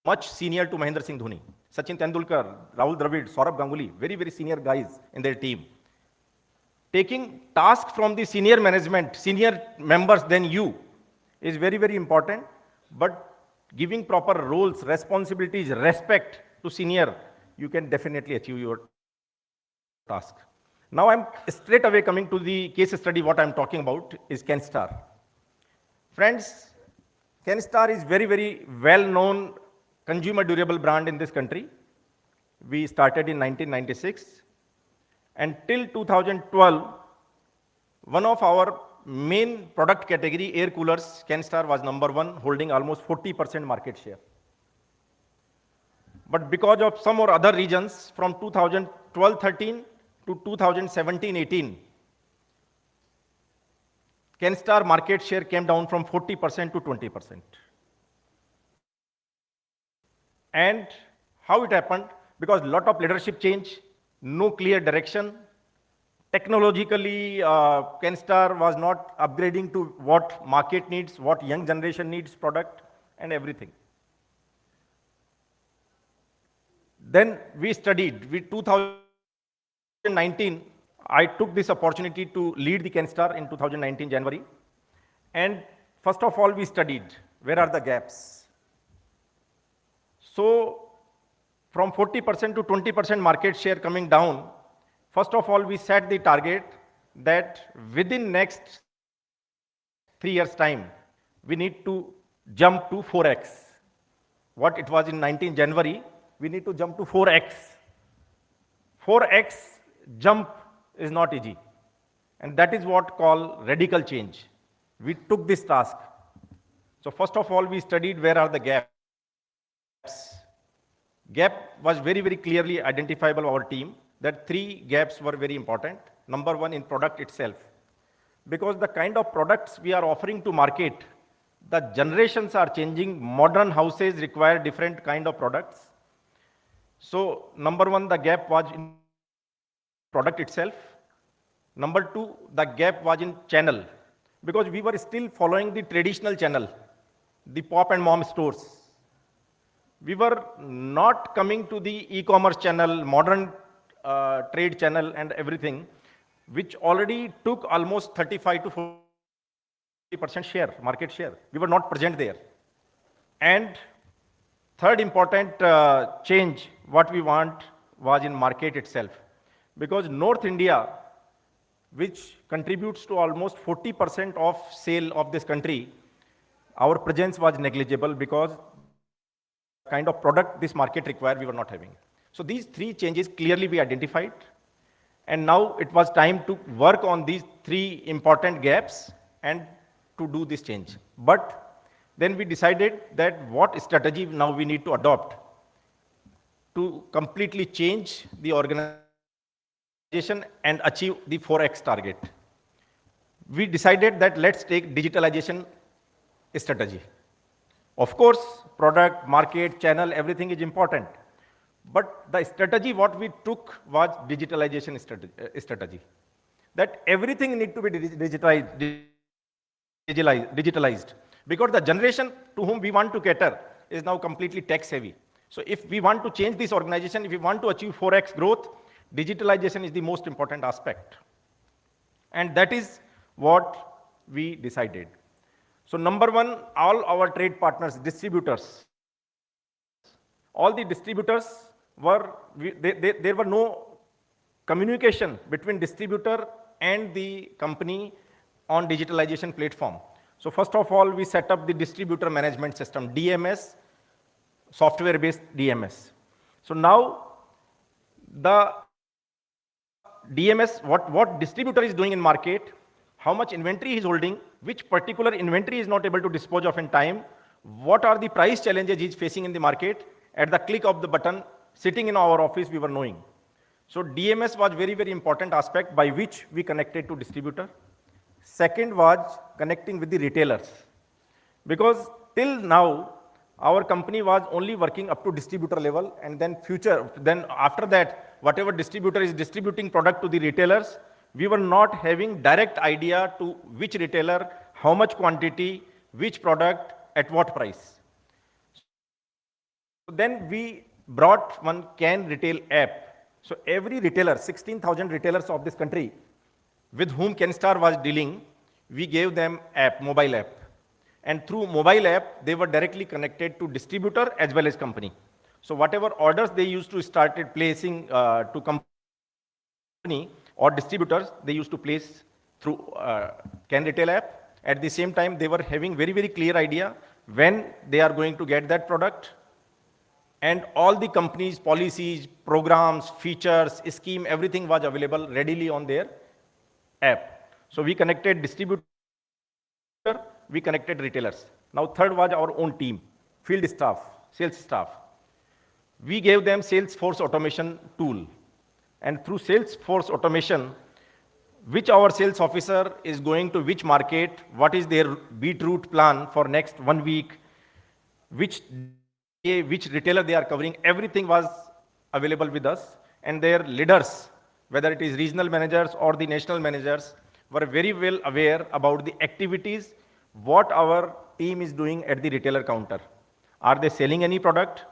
S4: much senior to Mahendra Singh Dhoni. Sachin Tendulkar, Rahul Dravid, Saurabh Ganguly, very, very senior guys in their team. Taking tasks from the senior management, senior members than you, is very, very important. But giving proper roles, responsibilities, respect to senior, you can definitely achieve your task. Now I'm straight away coming to the case study. What I'm talking about is Kenstar. Friends, Kenstar is very, very well-known consumer durable brand in this country. We started in 1996. And till 2012, one of our main product category, air coolers, Kenstar was number one, holding almost 40% market share. But because of some or other reasons, from 2012-13 to 2017-18, Kenstar market share came down from 40% to 20%. And how it happened? Because a lot of leadership change, no clear direction. Technologically, Kenstar was not upgrading to what market needs, what young generation needs product, and everything. Then we studied. With 2019, I took this opportunity to lead the Kenstar in 2019 January. And first of all, we studied where are the gaps. So from 40% to 20% market share coming down, first of all, we set the target that within next 3 years' time, we need to jump to 4x. What it was in 19 January, we need to jump to 4x. 4x jump is not easy. And that is what called radical change. We took this task. So first of all, we studied where are the gaps. Gap was very, very clearly identifiable by our team, that 3 gaps were very important. Number one, in product itself. Because the kind of products we are offering to market, the generations are changing. Modern houses require different kind of products. So number one, the gap was in product itself. Number two, the gap was in channel. Because we were still following the traditional channel, the pop and mom stores. We were not coming to the e-commerce channel, modern trade channel and everything, which already took almost 35 to 40% share, market share. We were not present there. And third important change, what we want was in market itself. Because North India, which contributes to almost 40% of sale of this country, our presence was negligible because kind of product this market required, we were not having. So these 3 changes clearly we identified. And now it was time to work on these 3 important gaps and to do this change. But then we decided that what strategy now we need to adopt to completely change the organization and achieve the 4x target. We decided that let's take digitalization strategy. Of course, product, market, channel, everything is important. But the strategy what we took was digitalization strategy. That everything need to be digitalized. Because the generation to whom we want to cater is now completely tech savvy. So if we want to change this organization, if we want to achieve 4x growth, digitalization is the most important aspect. And that is what we decided. So number one, all our trade partners, distributors, all the distributors were, there were no communication between distributor and the company on digitalization platform. So first of all, we set up the distributor management system, DMS, software-based DMS. So now the DMS, what distributor is doing in market, how much inventory he is holding, which particular inventory is not able to dispose of in time, what are the price challenges he is facing in the market, at the click of the button, sitting in our office, we were knowing. So DMS was very, very important aspect by which we connected to distributor. Second was connecting with the retailers. Because till now, our company was only working up to distributor level, and then after that, whatever distributor is distributing product to the retailers, we were not having direct idea to which retailer, how much quantity, which product, at what price. So then we brought one Can Retail app. So every retailer, 16,000 retailers of this country, with whom Kenstar was dealing, we gave them app, mobile app. And through mobile app, they were directly connected to distributor as well as company. So whatever orders they used to started placing to company or distributors, they used to place through Can Retail app. At the same time, they were having very, very clear idea when they are going to get that product. And all the companies' policies, programs, features, scheme, everything was available readily on their app. So we connected distributor we connected retailers. Now third was our own team, field staff, sales staff. We gave them Salesforce automation tool. And through Salesforce automation, which our sales officer is going to which market, what is their beat route plan for next 1 week, which day, which retailer they are covering, everything was available with us. And their leaders, whether it is regional managers or the national managers, were very well aware about the activities, what our team is doing at the retailer counter. Are they selling any product?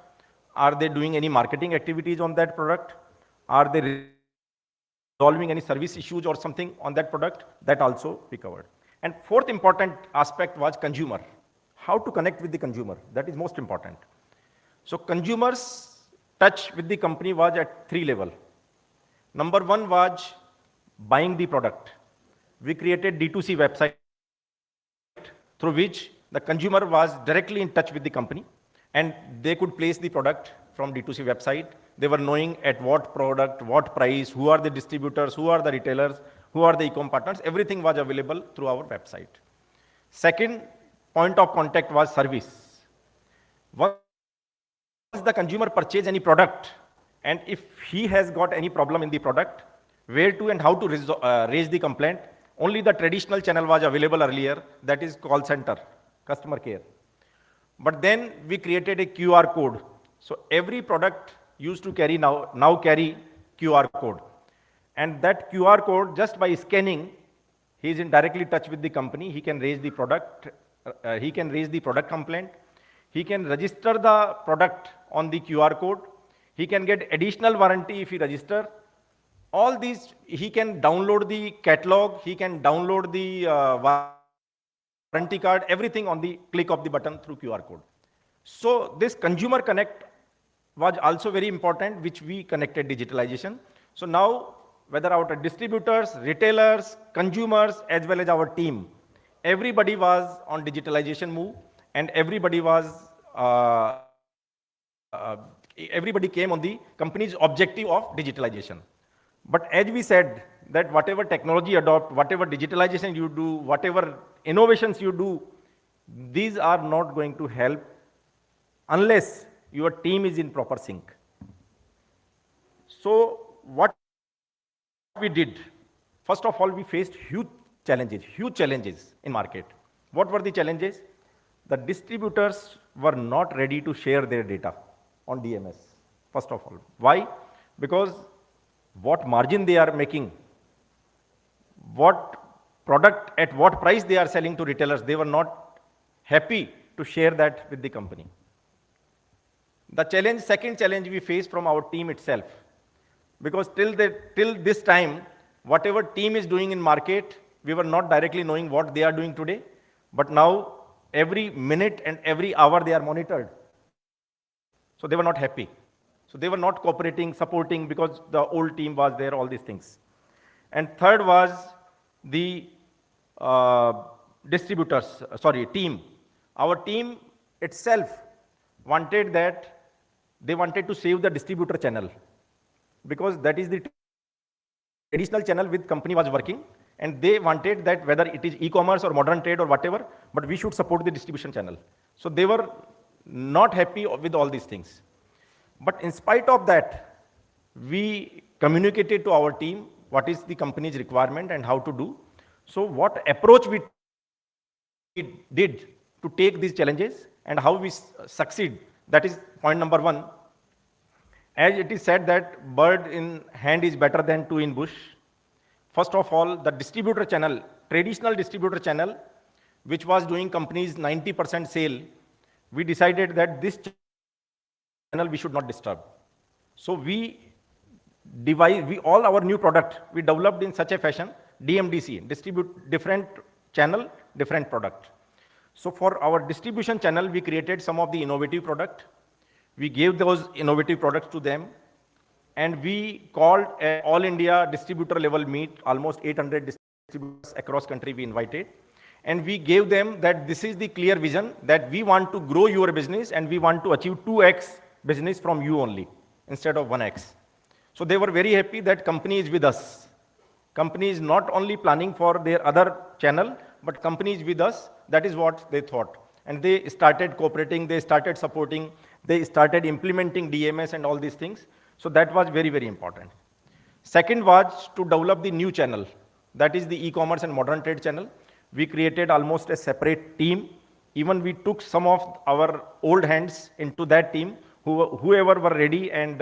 S4: Are they doing any marketing activities on that product? Are they resolving any service issues or something on that product? That also we covered. And fourth important aspect was consumer. How to connect with the consumer, that is most important. So consumers' touch with the company was at 3 levels. Number 1 was buying the product. We created D2C website through which the consumer was directly in touch with the company and they could place the product from D2C website. They were knowing at what product, what price, who are the distributors, who are the retailers, who are the e-com partners. Everything was available through our website. Second point of contact was service. Once the consumer purchase any product, and if he has got any problem in the product, where to and how to raise the complaint, only the traditional channel was available earlier, that is call center, customer care. But then we created a QR code. So every product used to carry now carry QR code. And that QR code, just by scanning, he is in directly touch with the company. He can raise the product, complaint. He can register the product on the QR code. He can get additional warranty if he register. All these, he can download the catalog, he can download the warranty card, everything on the click of the button through QR code. So this consumer connect was also very important, which we connected digitalization. So now, whether our distributors, retailers, consumers, as well as our team, everybody was on digitalization move, and everybody came on the company's objective of digitalization. But as we said, that whatever technology adopt, whatever digitalization you do, whatever innovations you do, these are not going to help unless your team is in proper sync. So what we did, first of all, we faced huge challenges in market. What were the challenges? The distributors were not ready to share their data on DMS, first of all. Why? Because what margin they are making, what product at what price they are selling to retailers, they were not happy to share that with the company. The second challenge we faced from our team itself, because till this time, whatever team is doing in market, we were not directly knowing what they are doing today, but now every minute and every hour they are monitored. So they were not happy. So they were not cooperating, supporting, because the old team was there, all these things. And third was the team. Our team itself wanted to save the distributor channel, because that is the traditional channel with company was working, and they wanted that whether it is e-commerce or modern trade or whatever, but we should support the distribution channel. So they were not happy with all these things. But in spite of that, we communicated to our team what is the company's requirement and how to do. So what approach we did to take these challenges and how we succeed, that is point number 1. As it is said that bird in hand is better than two in bush. First of all, the distributor channel, traditional distributor channel, which was doing companies 90% sale, we decided that this channel we should not disturb. So all our new product, we developed in such a fashion, DMDC, distribute different channel, different product. So for our distribution channel, we created some of the innovative product. We gave those innovative products to them, and we called an all India distributor level meet, almost 800 distributors across country we invited. And we gave them that this is the clear vision, that we want to grow your business and we want to achieve 2x business from you only, instead of 1x. So they were very happy that company is with us. Company is not only planning for their other channel, but company is with us. That is what they thought. And they started cooperating, they started supporting, they started implementing DMS and all these things. So that was very, very important. Second was to develop the new channel. That is the e-commerce and modern trade channel. We created almost a separate team. Even we took some of our old hands into that team, whoever were ready and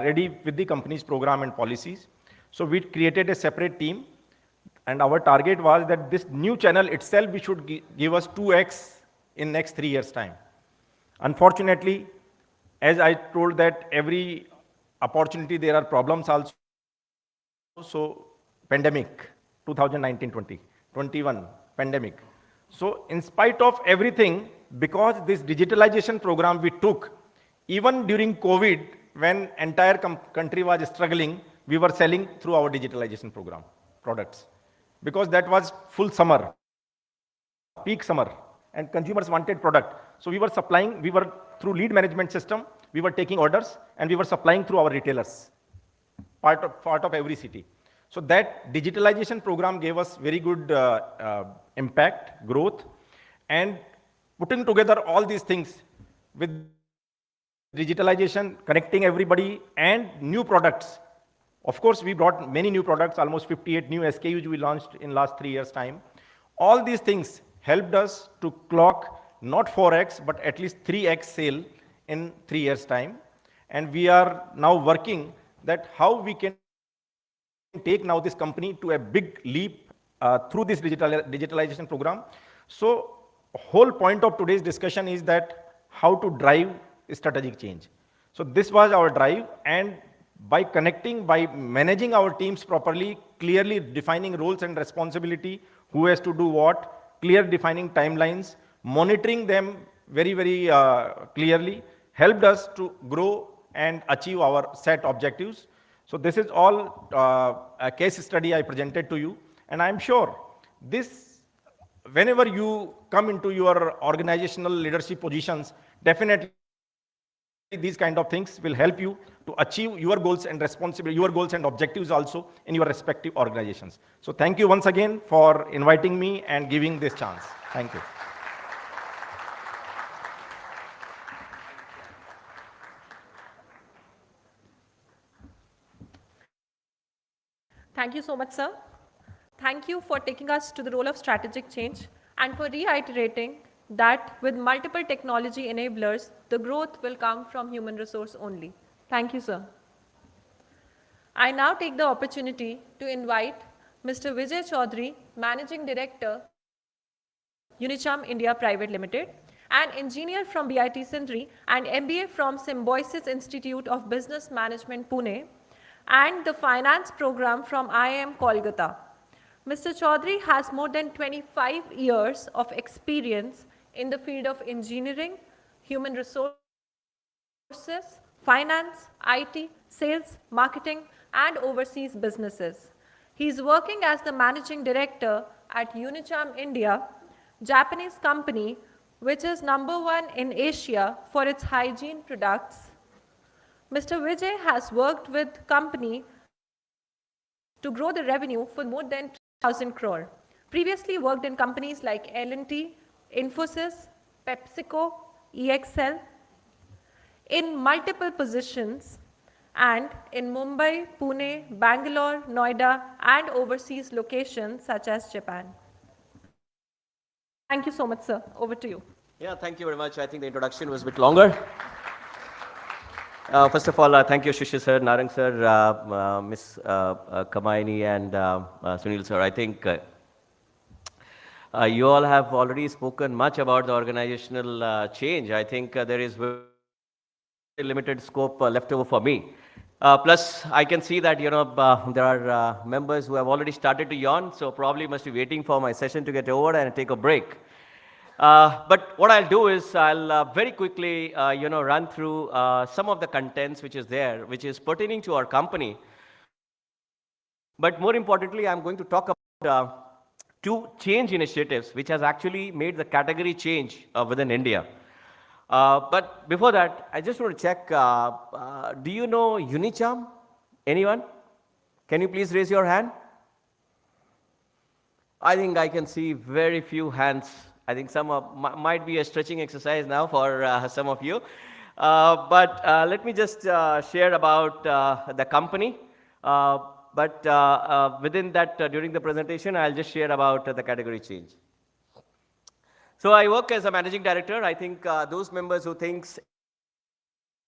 S4: ready with the company's program and policies. So we created a separate team. And our target was that this new channel itself, we should give us 2x in next 3 years' time. Unfortunately, as I told that every opportunity, there are problems also. So pandemic, 2019-20, 21, pandemic. So in spite of everything, because this digitalization program we took, even during COVID, when entire country was struggling, we were selling through our digitalization program products. Because that was full summer, peak summer, and consumers wanted product. So we were supplying, we were through lead management system, we were taking orders, and we were supplying through our retailers, part of every city. So that digitalization program gave us very good impact, growth, and putting together all these things with digitalization, connecting everybody, and new products. Of course, we brought many new products, almost 58 new SKUs we launched in last 3 years' time. All these things helped us to clock not 4x, but at least 3x sale in 3 years' time. And we are now working that how we can take now this company to a big leap through this digitalization program. So whole point of today's discussion is that how to drive strategic change. So this was our drive, and by connecting, by managing our teams properly, clearly defining roles and responsibility, who has to do what, clear defining timelines, monitoring them very, very clearly, helped us to grow and achieve our set objectives. So this is all a case study I presented to you, and I'm sure this, whenever you come into your organizational leadership positions, definitely these kind of things will help you to achieve your goals and responsibility, your goals and objectives also in your respective organizations. So thank you once again for inviting me and giving this chance. Thank you.
S1: Thank you so much, sir. Thank you for taking us to the role of strategic change and for reiterating that with multiple technology enablers, the growth will come from human resource only. Thank you, sir. I now take the opportunity to invite Mr. Vijay Chaudhary, Managing Director, Unicharm India Private Limited, an engineer from BIT Sindri and MBA from Symbiosis Institute of Business Management, Pune, and the finance program from IIM Kolkata. Mr. Chaudhary has more than 25 years of experience in the field of engineering, human resources, finance, IT, sales, marketing, and overseas businesses. He is working as the managing director at Unicharm India, Japanese company which is #1 in Asia for its hygiene products. Mr. Vijay has worked with company to grow the revenue for more than 3,000 crore. Previously worked in companies like L&T, Infosys, PepsiCo, EXL, in multiple positions and in Mumbai, Pune, Bangalore, Noida, and overseas locations such as Japan. Thank you so much, sir. Over to you.
S5: Yeah, thank you very much. I think the introduction was a bit longer. First of all, thank you, Shishir sir, Narang sir, Ms.Kamayani, and Sunil sir. I think you all have already spoken much about the organizational change. I think there is very limited scope left over for me. Plus, I can see that there are members who have already started to yawn, so probably must be waiting for my session to get over and take a break. But what I'll do is I'll very quickly run through some of the contents which is there, which is pertaining to our company. But more importantly, I'm going to talk about two change initiatives which has actually made the category change within India. But before that, I just want to check, do you know Unicharm? Anyone? Can you please raise your hand? I think I can see very few hands. I think some might be a stretching exercise now for some of you. But let me just share about the company. But within that, during the presentation, I'll just share about the category change. So I work as a managing director. I think those members who thinks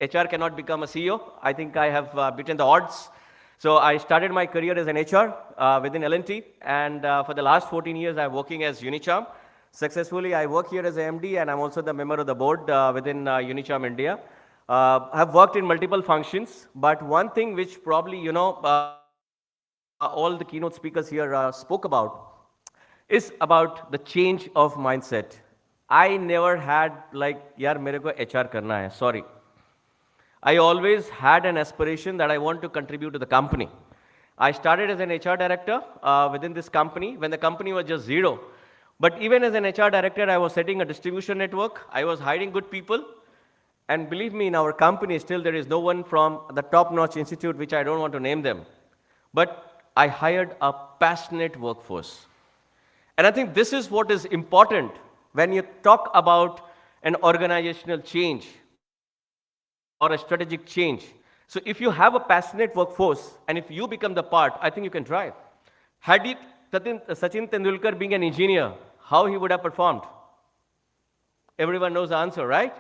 S5: HR cannot become a CEO, I think I have beaten the odds. So I started my career as an HR within L&T, and for the last 14 years, I'm working as Unicharm. Successfully, I work here as a MD, and I'm also the member of the board within Unicharm India. I've worked in multiple functions, but one thing which probably, all the keynote speakers here spoke about is about the change of mindset. I never had like, yaar, mere ko HR karna hai, sorry. I always had an aspiration that I want to contribute to the company. I started as an HR director within this company when the company was just zero. But even as an HR director, I was setting a distribution network. I was hiring good people. And believe me, in our company, still there is no one from the top-notch institute, which I don't want to name them. But I hired a passionate workforce. And I think this is what is important when you talk about an organizational change or a strategic change. So if you have a passionate workforce and if you become the part, I think you can drive. Had it Sachin Tendulkar being an engineer, how he would have performed? Everyone knows the answer, right?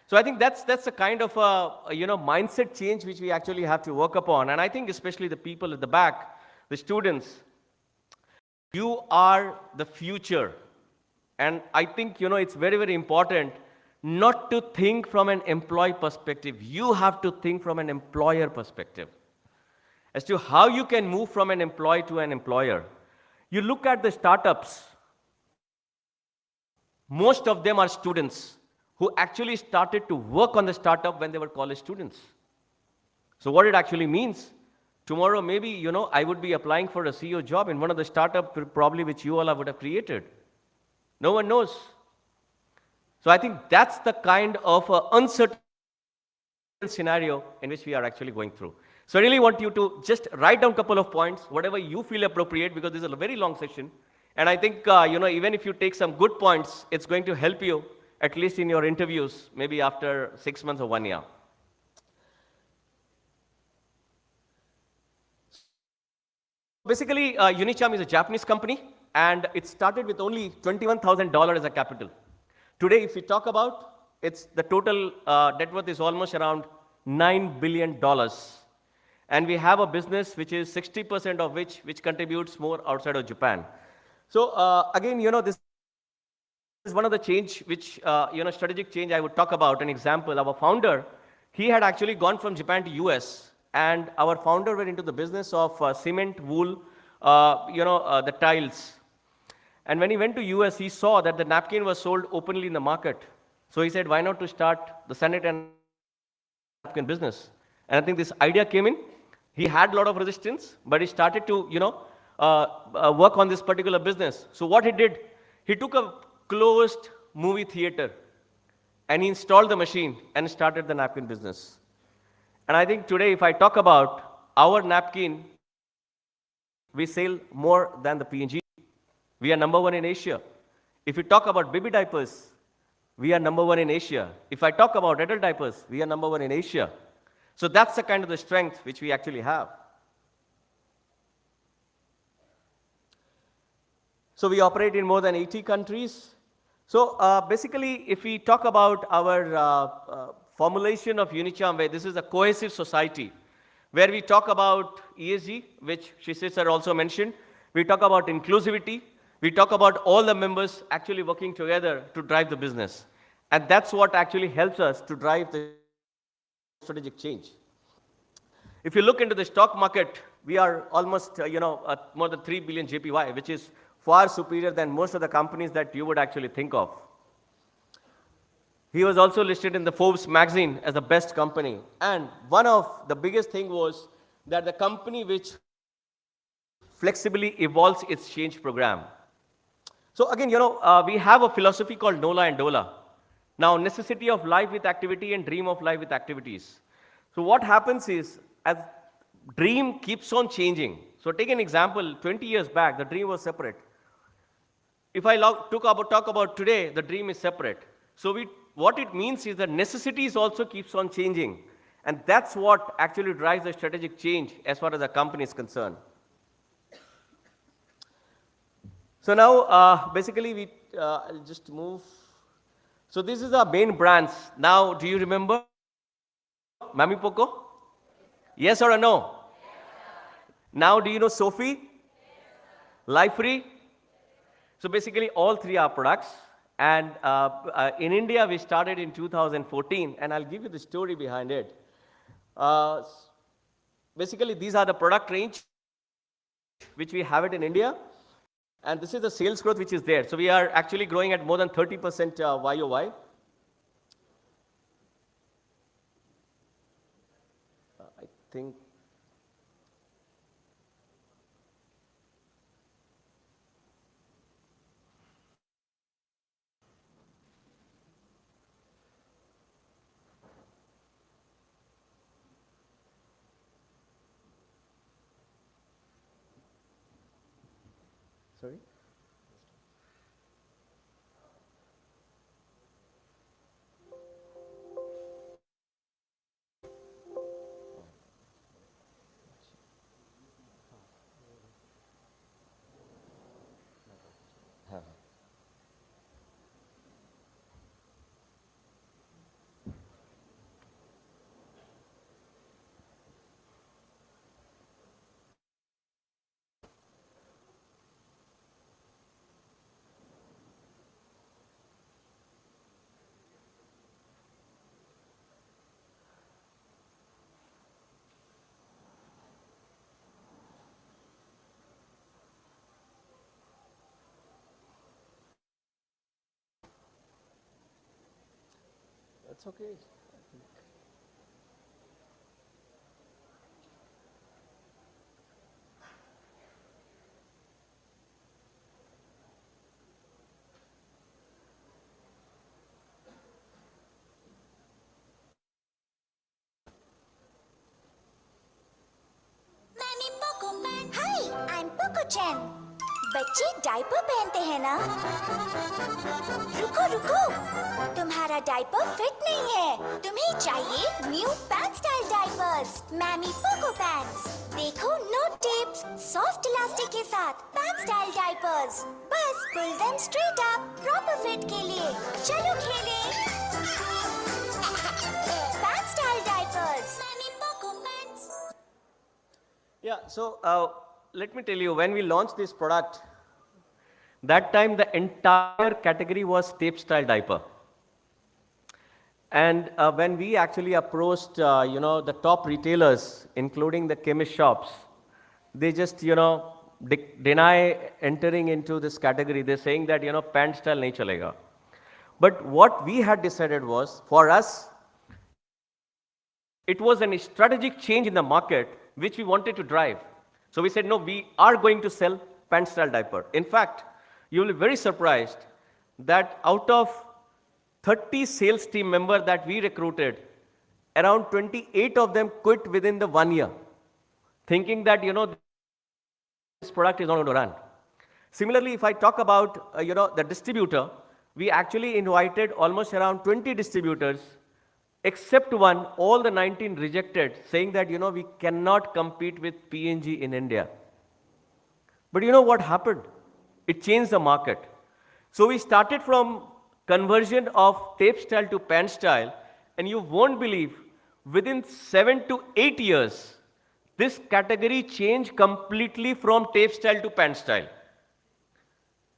S5: So I think that's a kind of a mindset change which we actually have to work upon. And I think especially the people at the back, the students, you are the future. And I think it's very, very important not to think from an employee perspective. You have to think from an employer perspective as to how you can move from an employee to an employer. You look at the startups, most of them are students who actually started to work on the startup when they were college students. So what it actually means, tomorrow maybe, I would be applying for a CEO job in one of the startups probably which you all would have created. No one knows. So I think that's the kind of uncertain scenario in which we are actually going through. So I really want you to just write down a couple of points, whatever you feel appropriate, because this is a very long session. And I think, even if you take some good points, it's going to help you, at least in your interviews, maybe after 6 months or 1 year. Basically, Unicharm is a Japanese company, and it started with only $21,000 as a capital. Today, if we talk about, the total net worth is almost around $9 billion. And we have a business which is 60% of which contributes more outside of Japan. So again, this is one of the change which, strategic change I would talk about. An example, our founder, he had actually gone from Japan to US. And our founder went into the business of cement, wool, the tiles. And when he went to US, he saw that the napkin was sold openly in the market. So he said, why not to start the sanitary napkin business? And I think this idea came in. He had a lot of resistance, but he started to, work on this particular business. So what he did, he took a closed movie theater and he installed the machine and started the napkin business. And I think today, if I talk about our napkin, we sell more than the P&G. We are number one in Asia. If you talk about baby diapers, we are number one in Asia. If I talk about adult diapers, we are number one in Asia. So that's the kind of the strength which we actually have. So we operate in more than 80 countries. So basically, if we talk about our formulation of Unicharm, where this is a cohesive society, where we talk about ESG, which Shishir sir also mentioned. We talk about inclusivity. We talk about all the members actually working together to drive the business. And that's what actually helps us to drive the strategic change. If you look into the stock market, we are almost, more than 3 billion JPY, which is far superior than most of the companies that you would actually think of. He was also listed in the Forbes magazine as the best company. And one of the biggest thing was that the company which flexibly evolves its change program. So again, we have a philosophy called NOLA and DOLA. Now, necessity of life with activity and dream of life with activities. So what happens is, as dream keeps on changing. So take an example, 20 years back, the dream was separate. if I talk about today, the dream is separate. So what it means is that necessities also keeps on changing. And that's what actually drives the strategic change as far as the company is concerned. So now, basically, I'll just move. So this is our main brands. Now, do you remember Mami Poco? Yes or a no? Now, do you know Sophie? Life Free? So basically, all three are products. And in India, we started in 2014, and I'll give you the story behind it. Basically, these are the product range which we have it in India. And this is the sales growth which is there. So we are actually growing at more than 30% YOY. I think. Sorry? That's okay.
S6: मैंने Poco पहन हाय I am Poco चैन बच्चे diaper पहनते हैं ना रुको रुको तुम्हारा diaper fit नहीं है तुम्हें चाहिए new pant style diapers MamyPoko pants देखो नो टिप्स सॉफ्ट इलास्टिक के साथ पैंट स्टाइल डायपर्स बस pull them straight up proper fit के लिए चलो खेलें pant style diapers MamyPoko pants
S5: Yeah, so let me tell you, when we launched this product, that time the entire category was tape style diaper. And when we actually approached, the top retailers, including the chemist shops, they just, deny entering into this category. They're saying that, pant style nahi chalega. But what we had decided was, for us, it was a strategic change in the market which we wanted to drive. So we said, no, we are going to sell pant style diaper. In fact, you will be very surprised that out of 30 sales team members that we recruited, around 28 of them quit within the 1 year, thinking that, this product is not going to run. Similarly, if I talk about, the distributor, we actually invited almost around 20 distributors, except one, all the 19 rejected, saying that, we cannot compete with P&G in India. But you know what happened? It changed the market. So we started from conversion of tape style to pant style, and you won't believe, within 7 to 8 years, this category changed completely from tape style to pant style.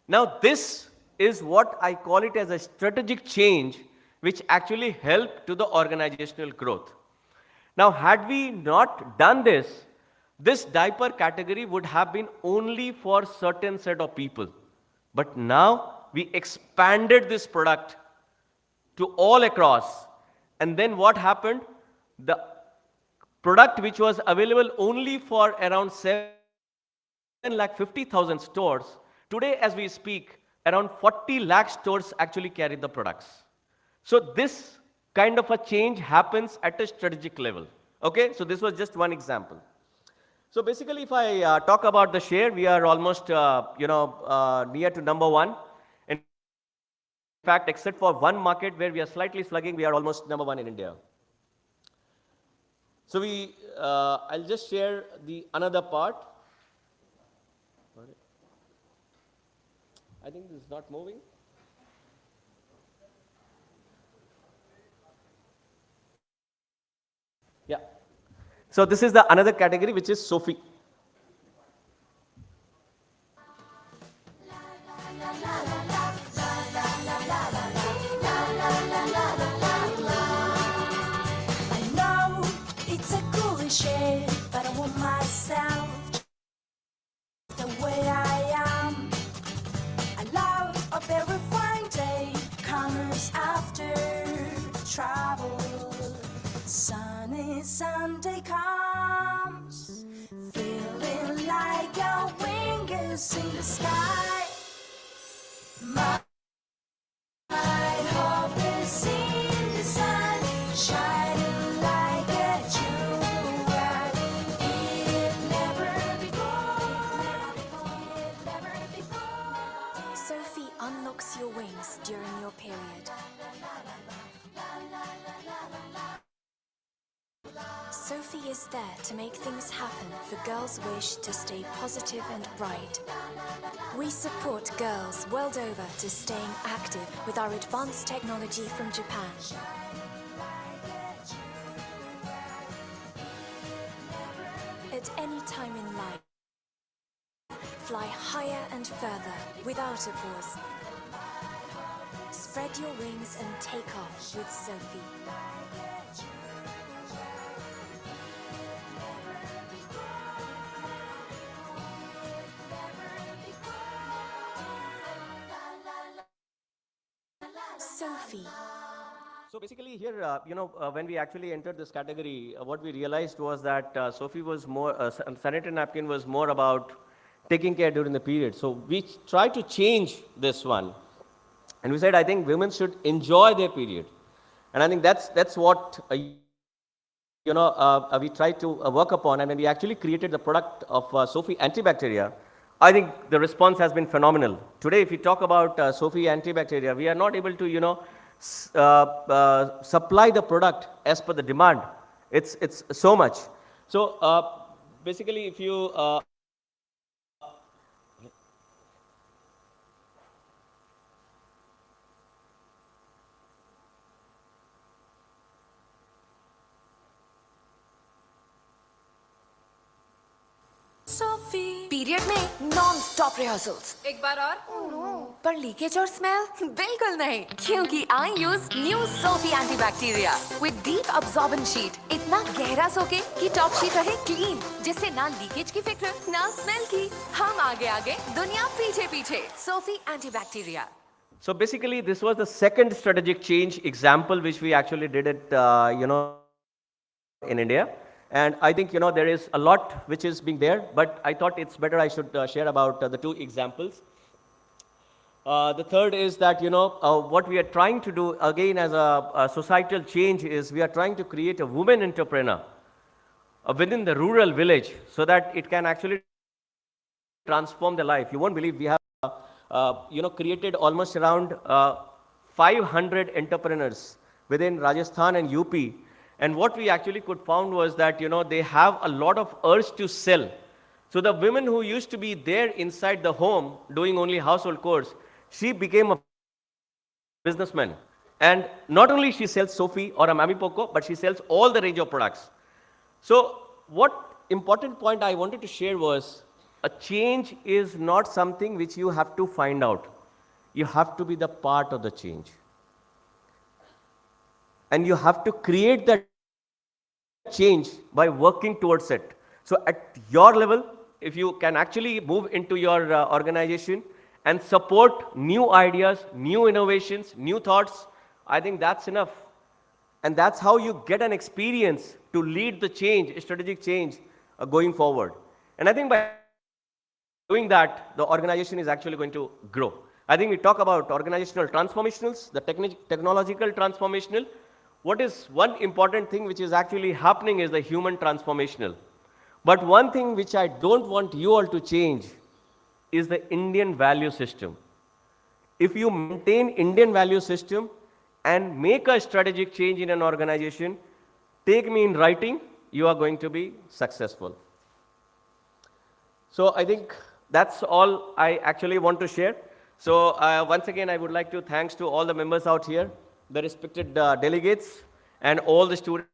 S5: Now this is what I call it as a strategic change which actually helped to the organizational growth. Now, had we not done this, this diaper category would have been only for certain set of people. But now we expanded this product to all across. And then what happened? The product which was available only for around 7,50,000 stores, today as we speak, around 40 lakh stores actually carry the products. So this kind of a change happens at a strategic level. Okay, so this was just one example. So basically, if I talk about the share, we are almost, near to number one. In fact, except for one market where we are slightly slugging, we are almost number one in India. So I'll just share the another part. I think this is not moving. Yeah. So this is the another category, which is Sophie.
S6: I know it's a cliche, but I want myself the way I am. I love a very fine day comes after travel. Sunny Sunday comes, feeling like a wing is in the sky. My hope is in the sun, shining like a jewel. It never before. Sophie unlocks your wings during your period. Sophie is there to make things happen for girls' wish to stay positive and bright. We support girls world over to staying active with our advanced technology from Japan. At any time in life, fly higher and further without a pause. Spread your wings and take off with Sophie. Sophie.
S5: So basically here, when we actually entered this category, what we realized was that Sophie was more, sanitary napkin was more about taking care during the period. So we tried to change this one. And we said, I think women should enjoy their period. And I think that's what, we tried to work upon. And when we actually created the product of Sophie Antibacteria, I think the response has been phenomenal. Today, if we talk about Sophie Antibacteria, we are not able to, supply the product as per the demand. It's so much. So basically, if you
S6: Sophie. Period में non-stop rehearsals.
S1: एक बार और
S6: पर leakage और smell बिल्कुल नहीं, क्योंकि I use new Sophie antibacteria with deep absorbent sheet. इतना गहरा सोके कि टॉप शीट रहे क्लीन, जिससे ना लीकेज की फिक्र ना स्मेल की. हम आगे आगे, दुनिया पीछे पीछे. Sophie antibacteria.
S5: So basically, this was the second strategic change example which we actually did it, in India. And I think, there is a lot which is being there, but I thought it's better I should share about the two examples. The third is that, what we are trying to do again as a societal change is we are trying to create a woman entrepreneur within the rural village so that it can actually transform their life. You won't believe we have, created almost around 500 entrepreneurs within Rajasthan and UP. And what we actually could found was that, they have a lot of urge to sell. So the women who used to be there inside the home doing only household chores, she became a businessman. And not only she sells Sophie or a Mami Poco, but she sells all the range of products. So what important point I wanted to share was, a change is not something which you have to find out. You have to be the part of the change. And you have to create that change by working towards it. So at your level, if you can actually move into your organization and support new ideas, new innovations, new thoughts, I think that's enough. And that's how you get an experience to lead the change, strategic change going forward. And I think by doing that, the organization is actually going to grow. I think we talk about organizational transformationals, the technological transformational. What is one important thing which is actually happening is the human transformational. But one thing which I don't want you all to change is the Indian value system. If you maintain Indian value system and make a strategic change in an organization, take me in writing, you are going to be successful. So I think that's all I actually want to share. So once again, I would like to thanks to all the members out here, the respected delegates, and all the students,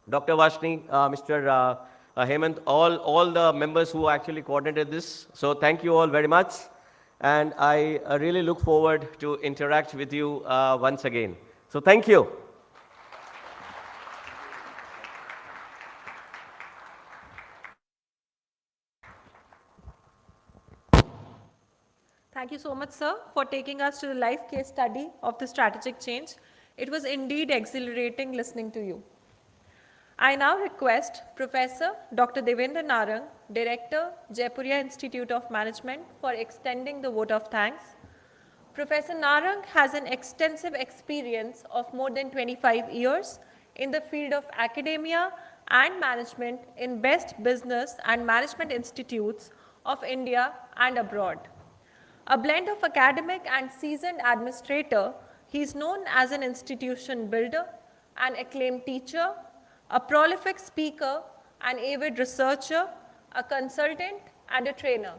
S5: Dr. Vashni, Mr. Hemant, all the members who actually coordinated this. So thank you all very much. And I really look forward to interact with you once again. So thank you.
S1: Thank you so much, sir, for taking us to the live case study of the strategic change. It was indeed exhilarating listening to you. I now request Professor Dr. Daviender Narang, Director, Jaipuria Institute of Management, for extending the vote of thanks. Professor Narang has an extensive experience of more than 25 years in the field of academia and management in best business and management institutes of India and abroad. A blend of academic and seasoned administrator, he is known as an institution builder, an acclaimed teacher, a prolific speaker, an avid researcher, a consultant, and a trainer.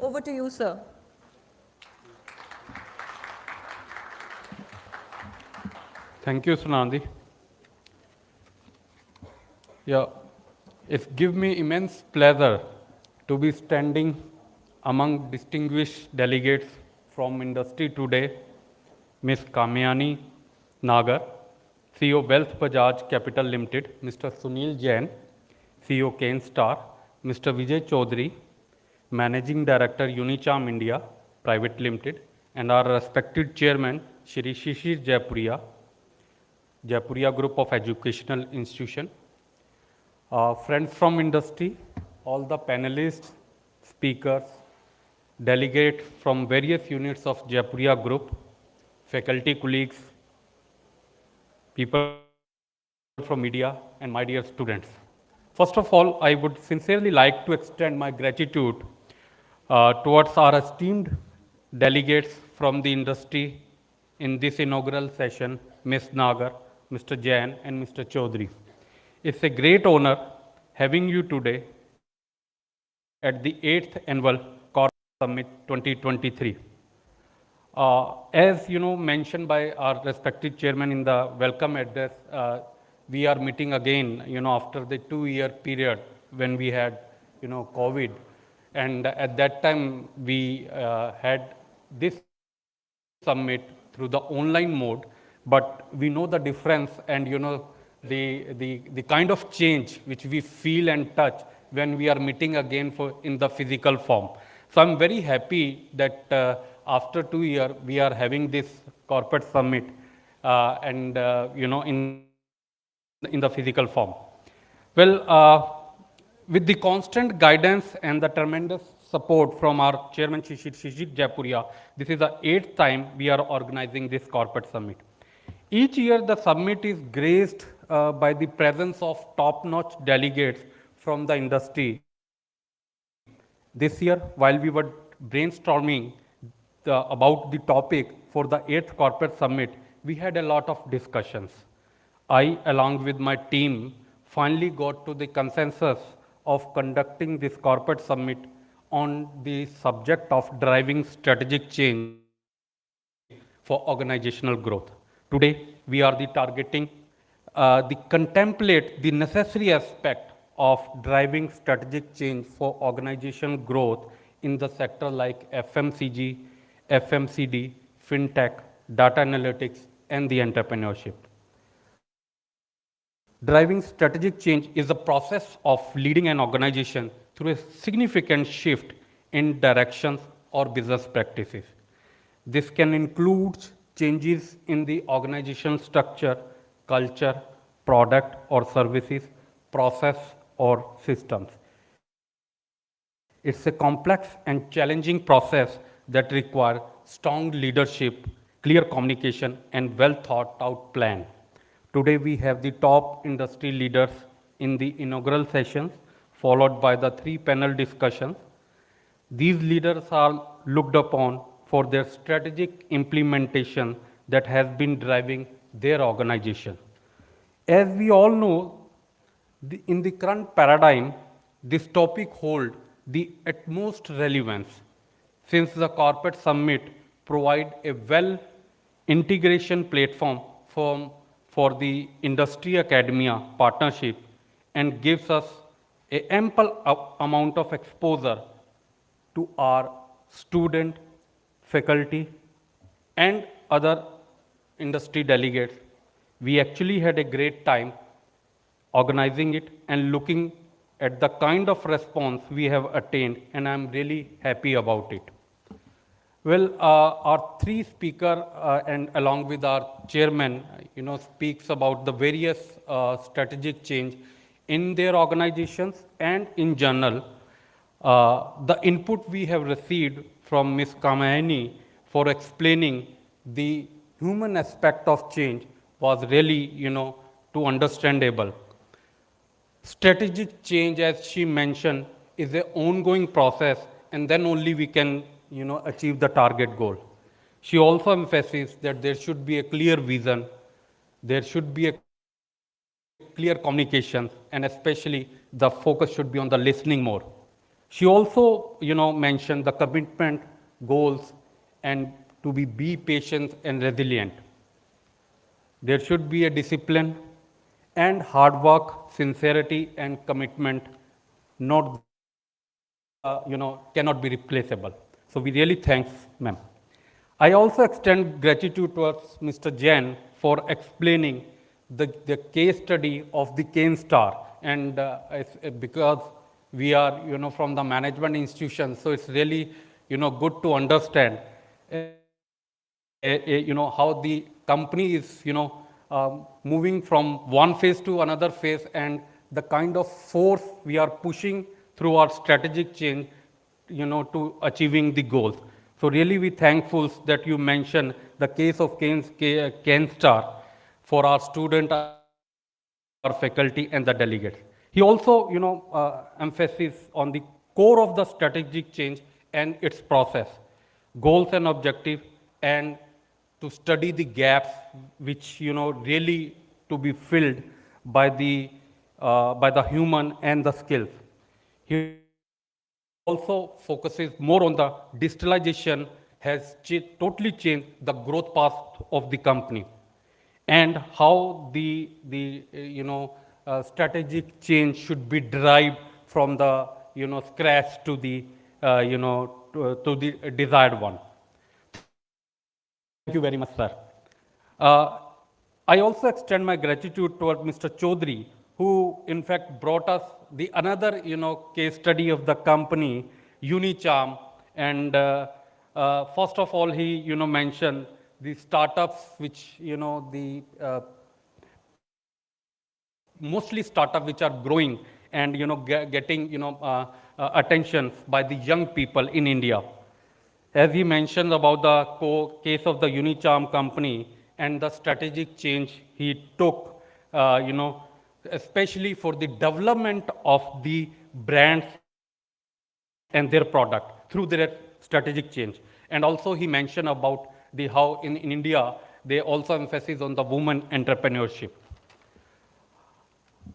S1: Over to you, sir.
S7: Thank you, Sunandi. Yeah, it gives me immense pleasure to be standing among distinguished delegates from industry today, Ms.Kamayani, Nagar, CEO Wealth Bajaj Capital Limited, Mr. Sunil Jain, CEO Kenstar, Mr. Vijay Chaudhary, Managing Director Unicharm India Private Limited, and our respected chairman, Shri Shishir Jaipuria, Jaipuria Group of Educational Institution, friends from industry, all the panelists, speakers, delegates from various units of Jaipuria Group, faculty colleagues, people from media, and my dear students. First of all, I would sincerely like to extend my gratitude towards our esteemed delegates from the industry in this inaugural session, Ms. Nagar, Mr. Jain, and Mr. Chaudhary. It's a great honor having you today at the 8th Annual Corporate Summit 2023. As mentioned by our respected chairman in the welcome address, we are meeting again, after the 2-year period when we had, COVID. And at that time, we had this summit through the online mode, but we know the difference and, the kind of change which we feel and touch when we are meeting again in the physical form. So I'm very happy that after 2 years, we are having this corporate summit in the physical form. Well, with the constant guidance and the tremendous support from our chairman, Shishir Jaipuria, this is the 8th time we are organizing this corporate summit. Each year, the summit is graced by the presence of top-notch delegates from the industry. This year, while we were brainstorming about the topic for the 8th corporate summit, we had a lot of discussions. I, along with my team, finally got to the consensus of conducting this corporate summit on the subject of driving strategic change for organizational growth. Today, we are targeting the contemplate the necessary aspect of driving strategic change for organizational growth in the sector like FMCG, FMCD, FinTech, data analytics, and the entrepreneurship. Driving strategic change is the process of leading an organization through a significant shift in directions or business practices. This can include changes in the organizational structure, culture, product or services, process or systems. It's a complex and challenging process that requires strong leadership, clear communication, and well thought out plan. Today we have the top industry leaders in the inaugural sessions, followed by the 3 panel discussions. These leaders are looked upon for their strategic implementation that has been driving their organization. As we all know, in the current paradigm, this topic holds the utmost relevance since the corporate summit provide a well integration platform for the industry academia partnership and gives us a ample amount of exposure to our student, faculty, and other industry delegates. We actually had a great time organizing it and looking at the kind of response we have attained, and I'm really happy about it. Well, our 3 speaker and along with our chairman, speaks about the various strategic change in their organizations and in general. The input we have received from Ms.Kamayani for explaining the human aspect of change was really, to understandable. Strategic change, as she mentioned, is an ongoing process, and then only we can, achieve the target goal. She also emphasizes that there should be a clear vision, there should be a clear communication, and especially the focus should be on the listening more. She also, mentioned the commitment, goals, and to be patient and resilient. There should be a discipline and hard work, sincerity, and commitment, not, cannot be replaceable. So we really thanks, ma'am. I also extend gratitude towards Mr. Jain for explaining the case study of the Kenstar, and because we are, from the management institution, so it's really, good to understand, how the company is, moving from one phase to another phase, and the kind of force we are pushing through our strategic change, to achieving the goals. So really we thankful that you mentioned the case of Kenstar for our student, our faculty, and the delegates. He also, emphasizes on the core of the strategic change and its process, goals and objective, and to study the gaps which, really to be filled by the human and the skills. He also focuses more on the digitalization has totally changed the growth path of the company, and how the strategic change should be derived from the scratch to the to the desired one. Thank you very much, sir. I also extend my gratitude toward Mr. Chaudhary, who in fact brought us the another case study of the company Unicharm, and first of all he mentioned the startups which the mostly startups which are growing and getting attention by the young people in India. As he mentioned about the case of the Unicharm company and the strategic change he took, especially for the development of the brands and their product through their strategic change. And also he mentioned about the how in India they also emphasize on the women entrepreneurship.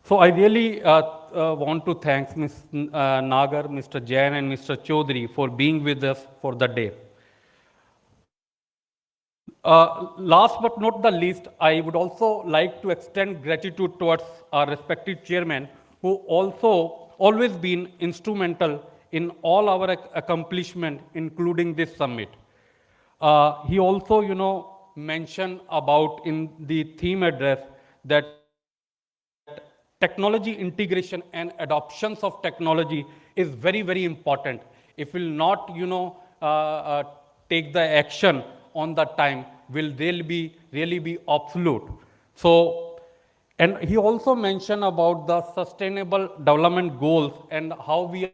S7: So I really want to thank Ms. Nagar, Mr. Jain, and Mr. Chaudhary for being with us for the day. Last but not the least, I would also like to extend gratitude towards our respected chairman, who also always been instrumental in all our accomplishment, including this summit. He also, mentioned about in the theme address that technology integration and adoptions of technology is very, very important. If we'll not, take the action on the time, will really be obsolete. So, and he also mentioned about the sustainable development goals and how we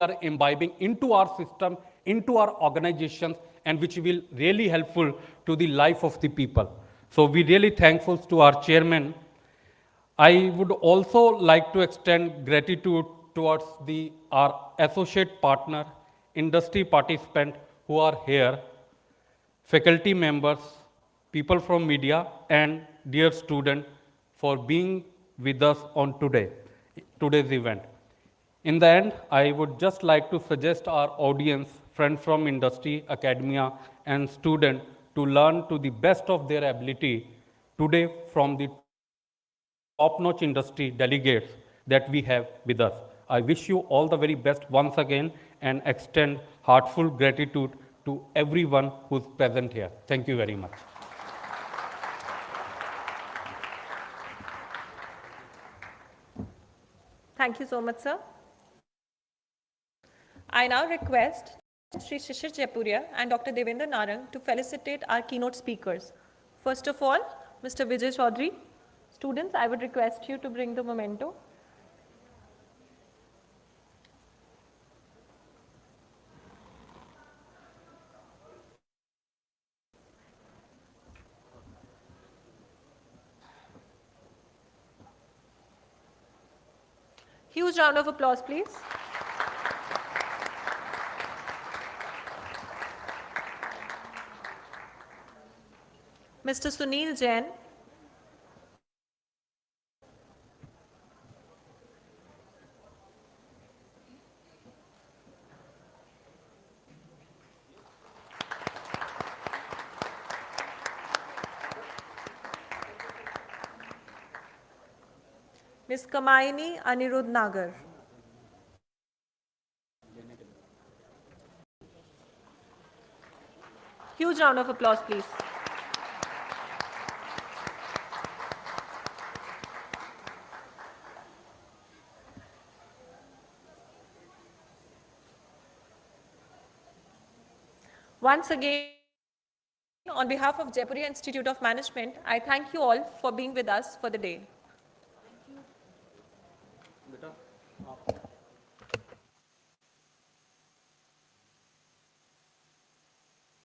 S7: are imbibing into our system, into our organizations, and which will really helpful to the life of the people. So we really thankful to our chairman. I would also like to extend gratitude towards our associate partner, industry participant who are here, faculty members, people from media, and dear student for being with us on today's event. In the end, I would just like to suggest our audience, friends from industry, academia, and student to learn to the best of their ability today from the top-notch industry delegates that we have with us. I wish you all the very best once again and extend heartfelt gratitude to everyone who's present here. Thank you very much.
S1: Thank you so much, sir. I now request Sri Shishir Jaipuria and Dr. Daviender Narang to felicitate our keynote speakers. First of all, Mr. Vijay Chaudhary. Students, I would request you to bring the memento. Huge round of applause, please. Mr. Sunil Jain. Ms.Kamayani Aniruddh Nagar. Huge round of applause, please. Once again, on behalf of Jaipuria Institute of Management, I thank you all for being with us for the day.